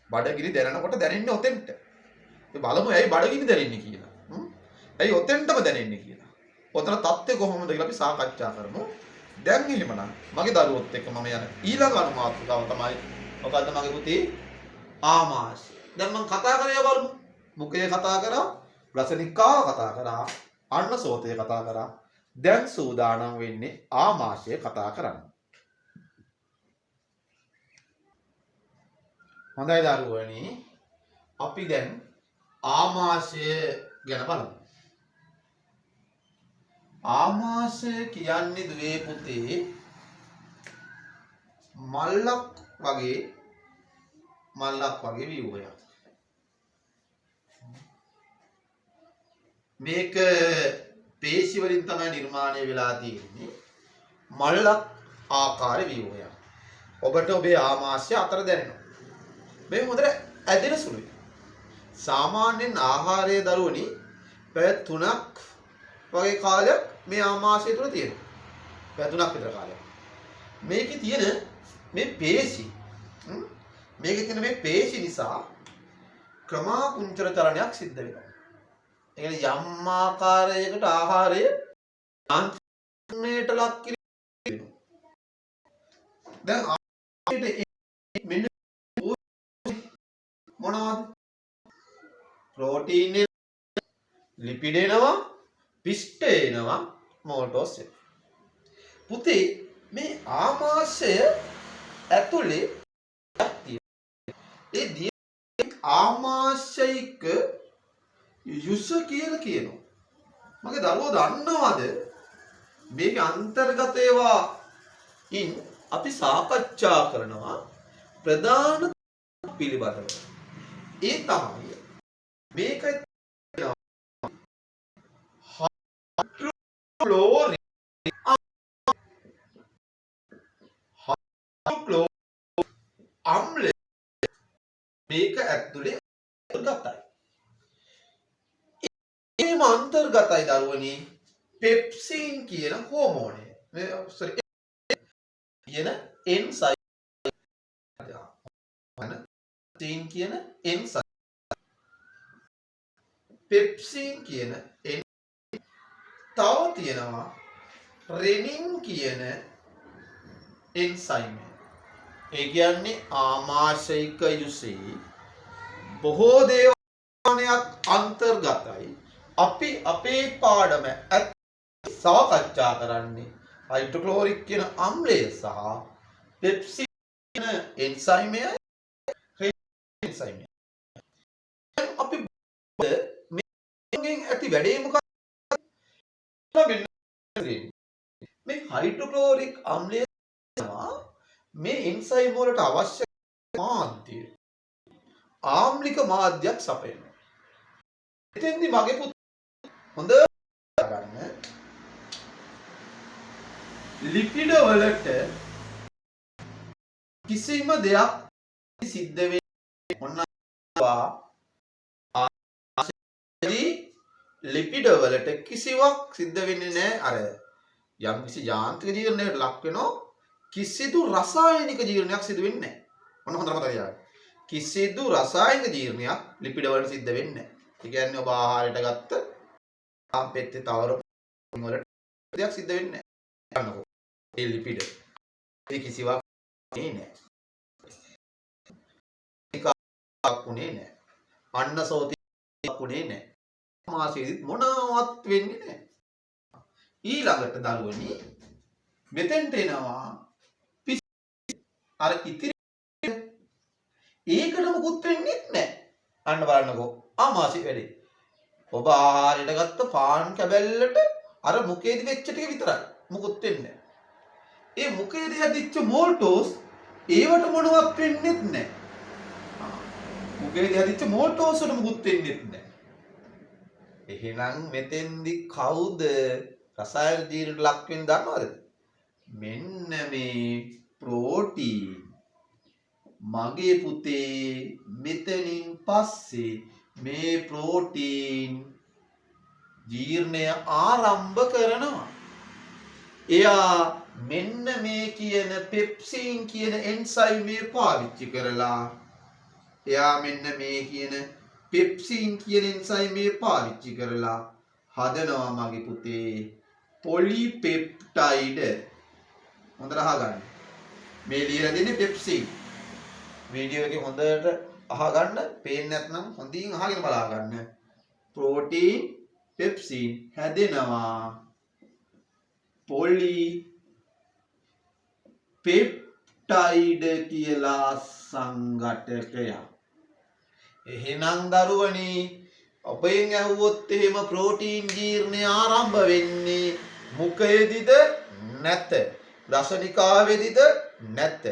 බඩගිනි දැනෙනකොට දැනෙන්නේ ඔතෙන්ට. අපි බලමු ඇයි බඩගිනි දැනෙන්නේ කියලා. ඇයි ඔතෙන්ටම දැනෙන්නේ කියලා. ඔතන தත්ත්වය කොහොමද කියලා අපි සාකච්ඡා කරමු. දැන් එහෙමනම් මගේ දරුවොත් එක්ක මම යන ඊළඟ අනුමාත්‍රකාව තමයි මොකද්ද මගේ පුතේ? ආමාශය. දැන් මම කතා කරේ බලමු. මුඛය කතා කරා, රසනිකාව කතා කරා, අන්න සෝතය කතා කරා. දැන් සූදානම් වෙන්නේ ආමාශය කතා කරන්න. හොඳයි දරුවනි. අපි දැන් ආමාශය ගැන බලමු. ආමාශය කියන්නේ දුවේ පුතේ මල්ලක් වගේ ව්‍යුහයක්. මේක පේශි වලින් තමයි නිර්මාණය වෙලා තියෙන්නේ. මල්ලක් ආකාර ව්‍යුහයක්. ඔබට ඔබේ ආමාශය අතර දැනෙනවා. මේ හොඳට ඇදෙන සුළුයි. සාමාන්‍යයෙන් ආහාරයේ දරුවනි පැය 3ක් වගේ කාලයක් මේ ආමාශය තුල තියෙනවා. පැය 3ක් විතර කාලයක්. මේකේ තියෙන මේ පේශි නිසා ක්‍රමාකුංචල චලනයක් සිද්ධ වෙනවා. ඒ කියන්නේ යම් ආකාරයකට ආහාරය අන්තණයට ලක් කිරීම. දැන් ආහාරයට මෙන්න මොනවද? ප්‍රෝටීන් ලිපිඩ එනවා, පිෂ්ඨ එනවා, මෝල්ටෝස් එනවා. පුතේ මේ ආමාශය ඇතුලේ ඒ ආමාශයික යුස කියලා කියනවා. මගේ දරුවෝ දන්නවද මේක අන්තර්ගත ඒවා අපි සාකච්ඡා කරනවා ප්‍රධාන පිළිබඳව. ඒ තමයි මේක අම්ල මේක ඇතුලේ අන්තර්ගතයි. ඒම අන්තර්ගතයි දරුවනි පෙප්සින් කියන හෝමෝනය. කියන එන්සයිම් කියන එන්සයිම් පෙප්සින් කියන තව තියෙනවා රෙනින් කියන එන්සයිම්. ඒ කියන්නේ ආමාශයික යුසී බොහෝ දේවානයක් අන්තර්ගතයි. අපි අපේ පාඩම සාකච්ඡා කරන්නේ හයිඩ්‍රොක්ලෝරික් කියන අම්ලය සහ පෙප්සි කියන එන්සයිමය එන්සයිමය. අපි මේකෙන් ඇති වැඩේ මොකක්ද? මේ හයිඩ්‍රොක්ලෝරික් අම්ලය මේ එන්සයිම් වලට අවශ්‍ය මාධ්‍ය ආම්ලික මාධ්‍යයක් සපයනවා. එතෙන්දි මගේ පුතා හොඳ ගන්න ලිපිඩ වලට කිසිම දෙයක් සිද්ධ වෙන්නේ මොනවා ලිපිඩ වලට කිසිවක් සිද්ධ වෙන්නේ නැහැ. අර යම් කිසි යාන්ත්‍රික ජීර්ණයකට ලක් වෙනවා කිසිදු රසායනික ජීර්ණයක් සිදු වෙන්නේ නැහැ. මොන හොඳට මතක තියාගන්න. කිසිදු රසායනික ජීර්ණයක් ලිපිඩ වලට සිද්ධ වෙන්නේ නැහැ. ඒ කියන්නේ ඔබ ආහාරයට ගත්ත ආම්පෙත්තේ තවර වලට දෙයක් සිද්ධ වෙන්නේ නැහැ. ගන්නකො. ඒ ලිපිඩ ඒ කිසිවක් නේ නැහැ. උනේ නැහැ. අන්න සෝතියක් උනේ නැහැ. මාසෙදිත් මොනවත් වෙන්නේ නැහැ. ඊළඟට දරුවනි මෙතෙන්ට එනවා අර ඉතිරි ඒකට මොකුත් වෙන්නේ නැහැ. අන්න බලන්නකෝ ආමාශය වැඩි. ඔබ ආහාරයට ගත්ත පාන් කැබැල්ලට අර මුකේදී වෙච්ච ටික විතරයි. මුකුත් වෙන්නේ නැහැ. ඒ මුකේදී හැදිච්ච මෝල්ටෝස් ඒවට මොනවත් වෙන්නේ නැහැ. මුකේදී හැදිච්ච මෝල්ටෝස් වල මුකුත් වෙන්නේ නැහැ. එහෙනම් මෙතෙන්දි කවුද රසායන ජීර්ණයට ලක් වෙන්නේ දන්නවද? මෙන්න මේ ප්‍රෝටීන්. මගේ පුතේ මෙතනින් පස්සේ මේ ප්‍රෝටීන් ජීර්ණය ආරම්භ කරනවා. එයා මෙන්න මේ කියන පෙප්සින් කියන එන්සයිමය පාවිච්චි කරලා එයා මෙන්න මේ කියන පෙප්සින් කියන එන්සයිමය පාවිච්චි කරලා හදනවා මගේ පුතේ පොලිපෙප්ටයිඩ්. හොඳට අහගන්න. මේ ලියලා දෙන්නේ පෙප්සින්. වීඩියෝ එකේ හොඳට අහගන්න. පේන්නේ නැත්නම් හොඳින් අහගෙන බලා ගන්න. ප්‍රෝටීන් පෙප්සින් හැදෙනවා පොලිපෙප්ටයිඩ් කියලා සංඝටකයක්. එහෙනම් දරුවනි ඔබෙන් ඇහුවොත් එහෙම ප්‍රෝටීන් ජීර්ණය ආරම්භ වෙන්නේ මුඛයේදීද නැත? රසනිකාවේදීද නැත?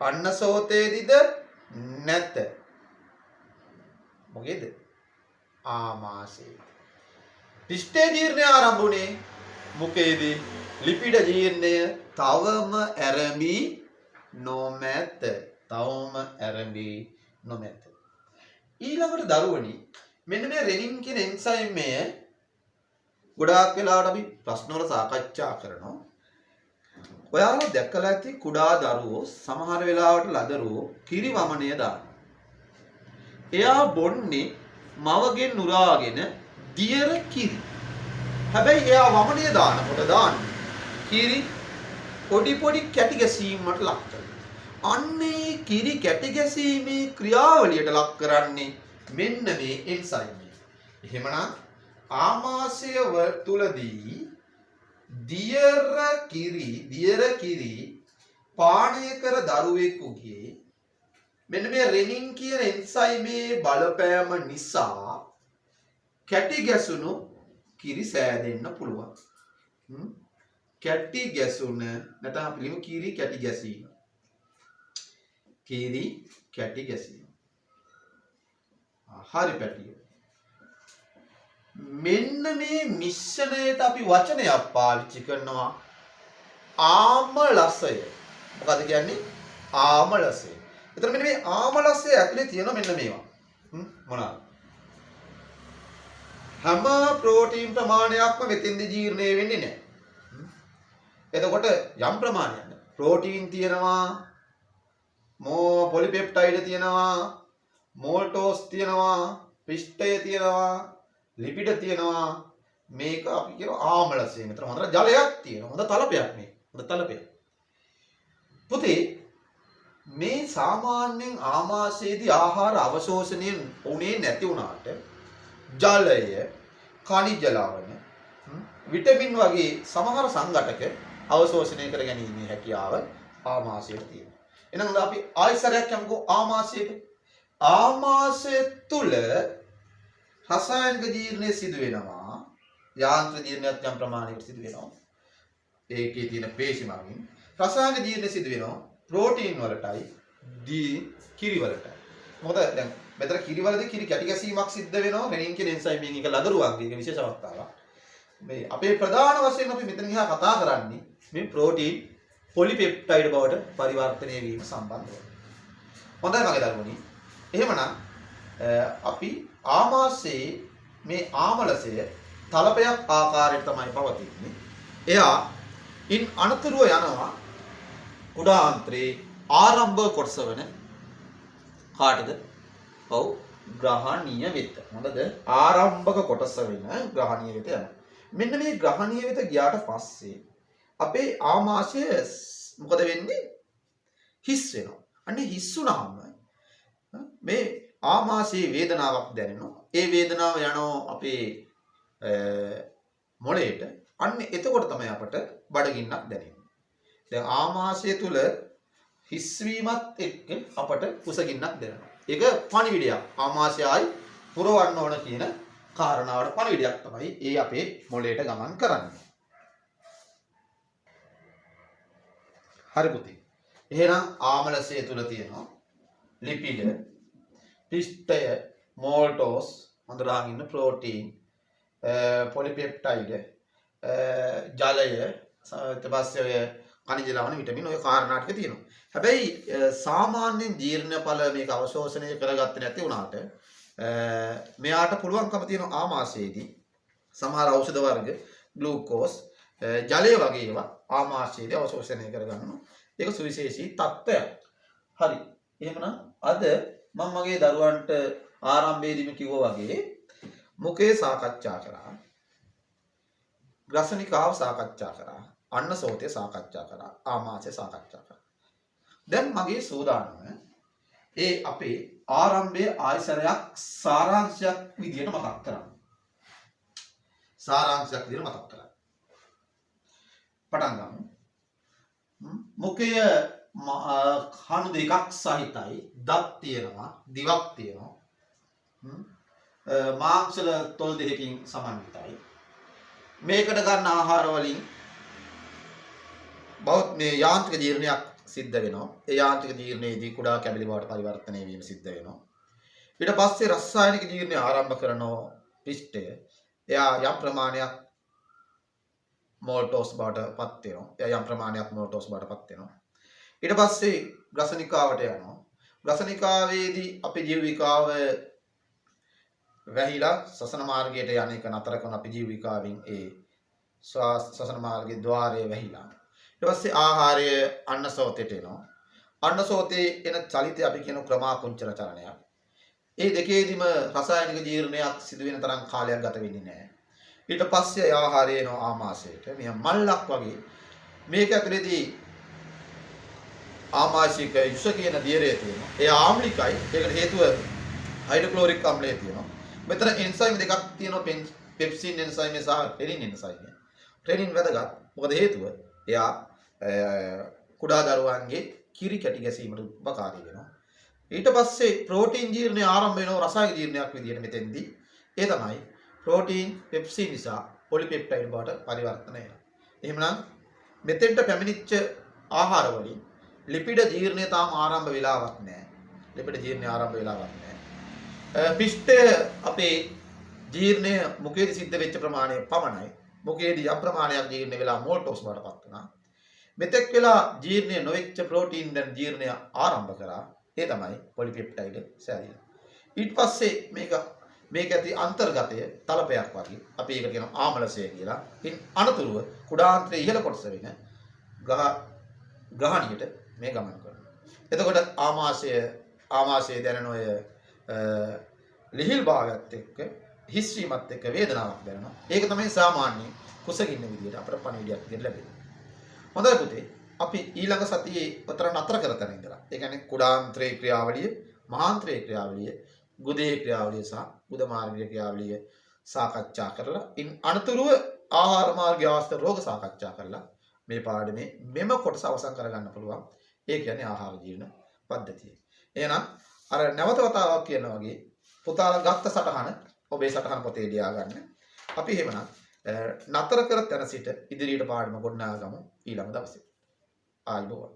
අන්නසෝතේදීද නැත? මොකේද? ආමාශයේ. පිෂ්ඨේ ජීර්ණය ආරම්භ වුණේ මුඛයේදී. ලිපිඩ ජීර්ණය තවම ආරම්භී නොමැත. තවම ආරම්භී නොමැත. ඊළඟට දරුවනි මෙන්න මේ රෙනින් කියන එන්සයිමය ගොඩාක් වෙලාවට අපි ප්‍රශ්න වල සාකච්ඡා කරනවා. ඔයාලා දැකලා ඇති කුඩා දරුවෝ සමහර වෙලාවට ලදරුවෝ කිරි වමනය දානවා. එයා බොන්නේ මවගෙන් නුරාගෙන දියර කිරි. හැබැයි එයා වමනය දානකොට දාන්නේ කිරි පොඩි පොඩි කැටි ගැසීමකට ලක් කරනවා. අන්නේ කිරි කැටි ගැසීමේ ක්‍රියාවලියට ලක් කරන්නේ මෙන්න මේ එන්සයිමය. එහෙමනම් ආමාශය තුලදී දියර කිරි පානය කර දරුවෙකුගේ මෙන්න මේ රෙනින් කියන එන්සයිමේ බලපෑම නිසා කැටි ගැසුණු කිරි සෑදෙන්න පුළුවන්. කැටි ගැසුණ නැත්නම් අපි ලියමු කිරි කැටි ගැසීම. කිරි කැටි ගැසීම. හරි පැටියෝ. මෙන්න මේ මිශ්‍රණයට අපි වචනයක් පාවිච්චි කරනවා ආමලසය. මොකද කියන්නේ? ආමලසය. එතන මෙන්න මේ ආමලසය ඇතුලේ තියෙන මෙන්න මේවා. මොනවාද? හැම ප්‍රෝටීන් ප්‍රමාණයක්ම මෙතෙන්දී ජීර්ණය වෙන්නේ නැහැ. එතකොට යම් ප්‍රමාණයක් ප්‍රෝටීන් තියෙනවා, පොලිපෙප්ටයිඩ් තියෙනවා, මෝල්ටෝස් තියෙනවා, පිෂ්ඨය තියෙනවා, ලිපිඩ තියෙනවා. මේක අපි කියන ආමලසය. මෙතන හොඳට ජලයක් තියෙනවා. හොඳ තලපයක් මේ. හොඳ තලපයක්. පුතේ මේ සාමාන්‍යයෙන් ආමාශයේදී ආහාර අවශෝෂණය උනේ නැති වුණාට ජලය khනිජ ලවණ, විටමින් වගේ සමහර සංඝටක අවශෝෂණය කර ගැනීමේ හැකියාව ආමාශයට තියෙනවා. එහෙනම් අපි ආයසරයක් යමුකෝ ආමාශයට. ආමාශය තුල රසායනික ජීර්ණය සිදු වෙනවා. යාන්ත්‍රික ජීර්ණයක් යම් ප්‍රමාණයකට සිදු වෙනවා. ඒකේ තියෙන පේශි මගින් රසායනික ජීර්ණය සිදු වෙනවා ප්‍රෝටීන් වලටයි කිරි වලටයි. මොකද දැන් මෙතන කිරි වලදී කිරි කැටි ගැසීමක් සිද්ධ වෙනවා. රෙනින් කියන එන්සයිමෙන් එක ලදරුවක් එක විශේෂ අවස්ථාවක්. මේ අපේ ප්‍රධාන වශයෙන් අපි මෙතන ගියා කතා කරන්නේ මේ ප්‍රෝටීන් පොලිපෙප්ටයිඩ් බවට පරිවර්තනය වීම සම්බන්ධව. හොඳයි මගේ දරුවනි. එහෙමනම් අපි ආමාශයේ මේ ආමලසය තලපයක් ආකාරයට තමයි පවතින්නේ. එයා ඉන් අනතුරුව යනවා කුඩා අන්ත්‍රේ ආරම්භ කොටස වෙන කාටද? ඔව් ග්‍රහණීය වෙත. මොකද ආරම්භක කොටස වෙන ග්‍රහණීය වෙත යනවා. මෙන්න මේ ග්‍රහණීය වෙත ගියාට පස්සේ අපේ ආමාශය මොකද වෙන්නේ? හිස් වෙනවා. අන්නේ හිස් වුණාම මේ ආමාශයේ වේදනාවක් දැනෙනවා. ඒ වේදනාව යනවා අපේ මොළයට. අන්න එතකොට තමයි අපට බඩගින්නක් දැනෙන්නේ. දැන් ආමාශය තුල හිස්වීමත් එක්ක අපට කුසගින්නක් දැනෙනවා. ඒක පණිවිඩයක්. ආමාශයයි පුරවන්න ඕන කියන කාරණාවට පණිවිඩයක් තමයි ඒ අපේ මොළයට ගමන් කරන්නේ. හරි පුතේ. එහෙනම් ආමලසය තුල තියෙනවා ලිපිඩ, පිෂ්ඨය, මෝල්ටෝස්, හඳුනාගෙන ඉන්න ප්‍රෝටීන්, පොලිපෙප්ටයිඩ්, ජලය, ඊට පස්සේ ඔය khනිජ ලවණ, විටමින් ඔය කාරණා ටික තියෙනවා. හැබැයි සාමාන්‍යයෙන් ජීර්ණඵල මේක අවශෝෂණය කරගත්තේ නැති වුණාට මෙයාට පුළුවන්කම තියෙන ආමාශයේදී සමහර ඖෂධ වර්ග, ග්ලූකෝස්, ජලය වගේ ඒවා ආමාශයේදී අවශෝෂණය කරගන්නවා. ඒක සුවිශේෂී තත්ත්වයක්. හරි. එහෙමනම් අද මම මගේ දරුවන්ට ආරම්භයේදීම කිව්වා වගේ මුඛය සාකච්ඡා කරා. ග්‍රසනිකාව සාකච්ඡා කරා. අන්න සෝතය සාකච්ඡා කරා. ආමාශය සාකච්ඡා කරා. දැන් මගේ සූදානම ඒ අපේ ආරම්භයේ ආයසරයක් සාරාංශයක් විදියට මතක් කරන්න. සාරාංශයක් විදියට මතක් කරන්න. පටන් ගමු. මුඛය කණු දෙකක් සහිතයි. දත් තියෙනවා, දිවක් තියෙනවා. මාංශල තොල් දෙකකින් සමන්විතයි. මේකට ගන්න ආහාර වලින් බෞද්ධ මේ යාන්ත්‍රික ජීර්ණයක් සිද්ධ වෙනවා. ඒ යාන්ත්‍රික ජීර්ණයේදී කුඩා කැබලි බවට පරිවර්තනය වීම සිද්ධ වෙනවා. ඊට පස්සේ රසායනික ජීර්ණය ආරම්භ කරනවා පිෂ්ඨය. එයා යම් ප්‍රමාණයක් මෝල්ටෝස් බවට පත් වෙනවා. එයා යම් ප්‍රමාණයක් මෝල්ටෝස් බවට පත් වෙනවා. ඊට පස්සේ ග්‍රසනිකාවට යනවා. ග්‍රසනිකාවේදී අපේ ජීවිකාව වැහිලා සසන මාර්ගයට යන එක නතර කරන අපේ ජීවිකාවෙන් ඒ සසන මාර්ගයේ ద్వාරය වැහිලා. ඊට පස්සේ ආහාරය අන්නසෝතයට එනවා. අන්නසෝතේ එන චලිතය අපි කියන ක්‍රමාකුංචන චලනයක්. ඒ දෙකේදීම රසායනික ජීර්ණයක් සිදු වෙන තරම් කාලයක් ගත වෙන්නේ නැහැ. ඊට පස්සේ ආහාරය එනවා ආමාශයට. මේ මල්ලක් වගේ මේක ඇතුලේදී ආමාශික යුෂ කියන දියරය තියෙනවා. ඒ ආම්ලිකයි. ඒකට හේතුව හයිඩ්‍රොක්ලෝරික් අම්ලය තියෙනවා. මෙතන එන්සයිම් දෙකක් තියෙනවා. පෙප්සින් එන්සයිම සහ රෙනින් එන්සයිම. රෙනින් වැදගත්. මොකද හේතුව එයා කුඩා දරුවන්ගේ කිරි කැටි ගැසීමට උපකාරී වෙනවා. ඊට පස්සේ ප්‍රෝටීන් ජීර්ණය ආරම්භ වෙනවා රසායනික ජීර්ණයක් විදියට මෙතෙන්දී. ඒ තමයි ප්‍රෝටීන් පෙප්සින් නිසා පොලිපෙප්ටයිඩ් බවට පරිවර්තනය වෙනවා. එහෙමනම් මෙතෙන්ට පැමිණිච්ච ආහාර වලින් ලිපිඩ ජීර්ණය තාම ආරම්භ වෙලාවක් නැහැ. ලිපිඩ ජීර්ණය ආරම්භ වෙලාවක් නැහැ. පිෂ්ඨය අපේ ජීර්ණය මුඛයේදී සිද්ධ වෙච්ච ප්‍රමාණය පමණයි. මුඛයේදී යම් ප්‍රමාණයක් ජීර්ණ වෙලා මෝල්ටෝස් බවට පත් වුණා. මෙතෙක් වෙලා ජීර්ණය නොවෙච්ච ප්‍රෝටීන් දැන් ජීර්ණය ආරම්භ කරා. ඒ තමයි පොලිපෙප්ටයිඩ් සැරිය. ඊට පස්සේ මේක ඇති අන්තර්ගතය තලපයක් වගේ අපි ඒකට කියනවා ආමලසය කියලා. ඉන් අනතුරුව කුඩාන්ත්‍රයේ ඉහළ කොටස වෙන ග්‍රහණියට මේ ගමන් කරනවා. එතකොට ආමාශය දැනෙන ඔය ලිහිල් භාවයත් එක්ක හිස්වීමත් එක්ක වේදනාවක් දැනෙනවා. ඒක තමයි සාමාන්‍ය කුසගින්න විදියට අපට පණිවිඩයක් විදියට ලැබෙන්නේ. හොඳයි පුතේ. අපි ඊළඟ සතියේ උතර නතර කරතන ඉඳලා. ඒ කියන්නේ කුඩාන්ත්‍රයේ ක්‍රියාවලිය, මහාන්ත්‍රයේ ක්‍රියාවලිය, ගුදේ ක්‍රියාවලිය සහ ගුද මාර්ගයේ ක්‍රියාවලිය සාකච්ඡා කරලා ඉන් අනතුරුව ආහාර මාර්ගය අවස්ථ රෝග සාකච්ඡා කරලා මේ පාඩමේ මෙම කොටස අවසන් කරගන්න පුළුවන්. ඒ කියන්නේ ආහාර ජීවන පද්ධතිය. එහෙනම් අර නැවත වතාවක් කියනවා වගේ පුතාලා ගත්ත සටහන ඔබේ සටහන පොතේ ලියා ගන්න. අපි එහෙමනම් නතර කර තැන සිට ඉදිරියට පාඩම ගොඩනගා ගමු ඊළඟ දවසේ. ආයුබෝවන්.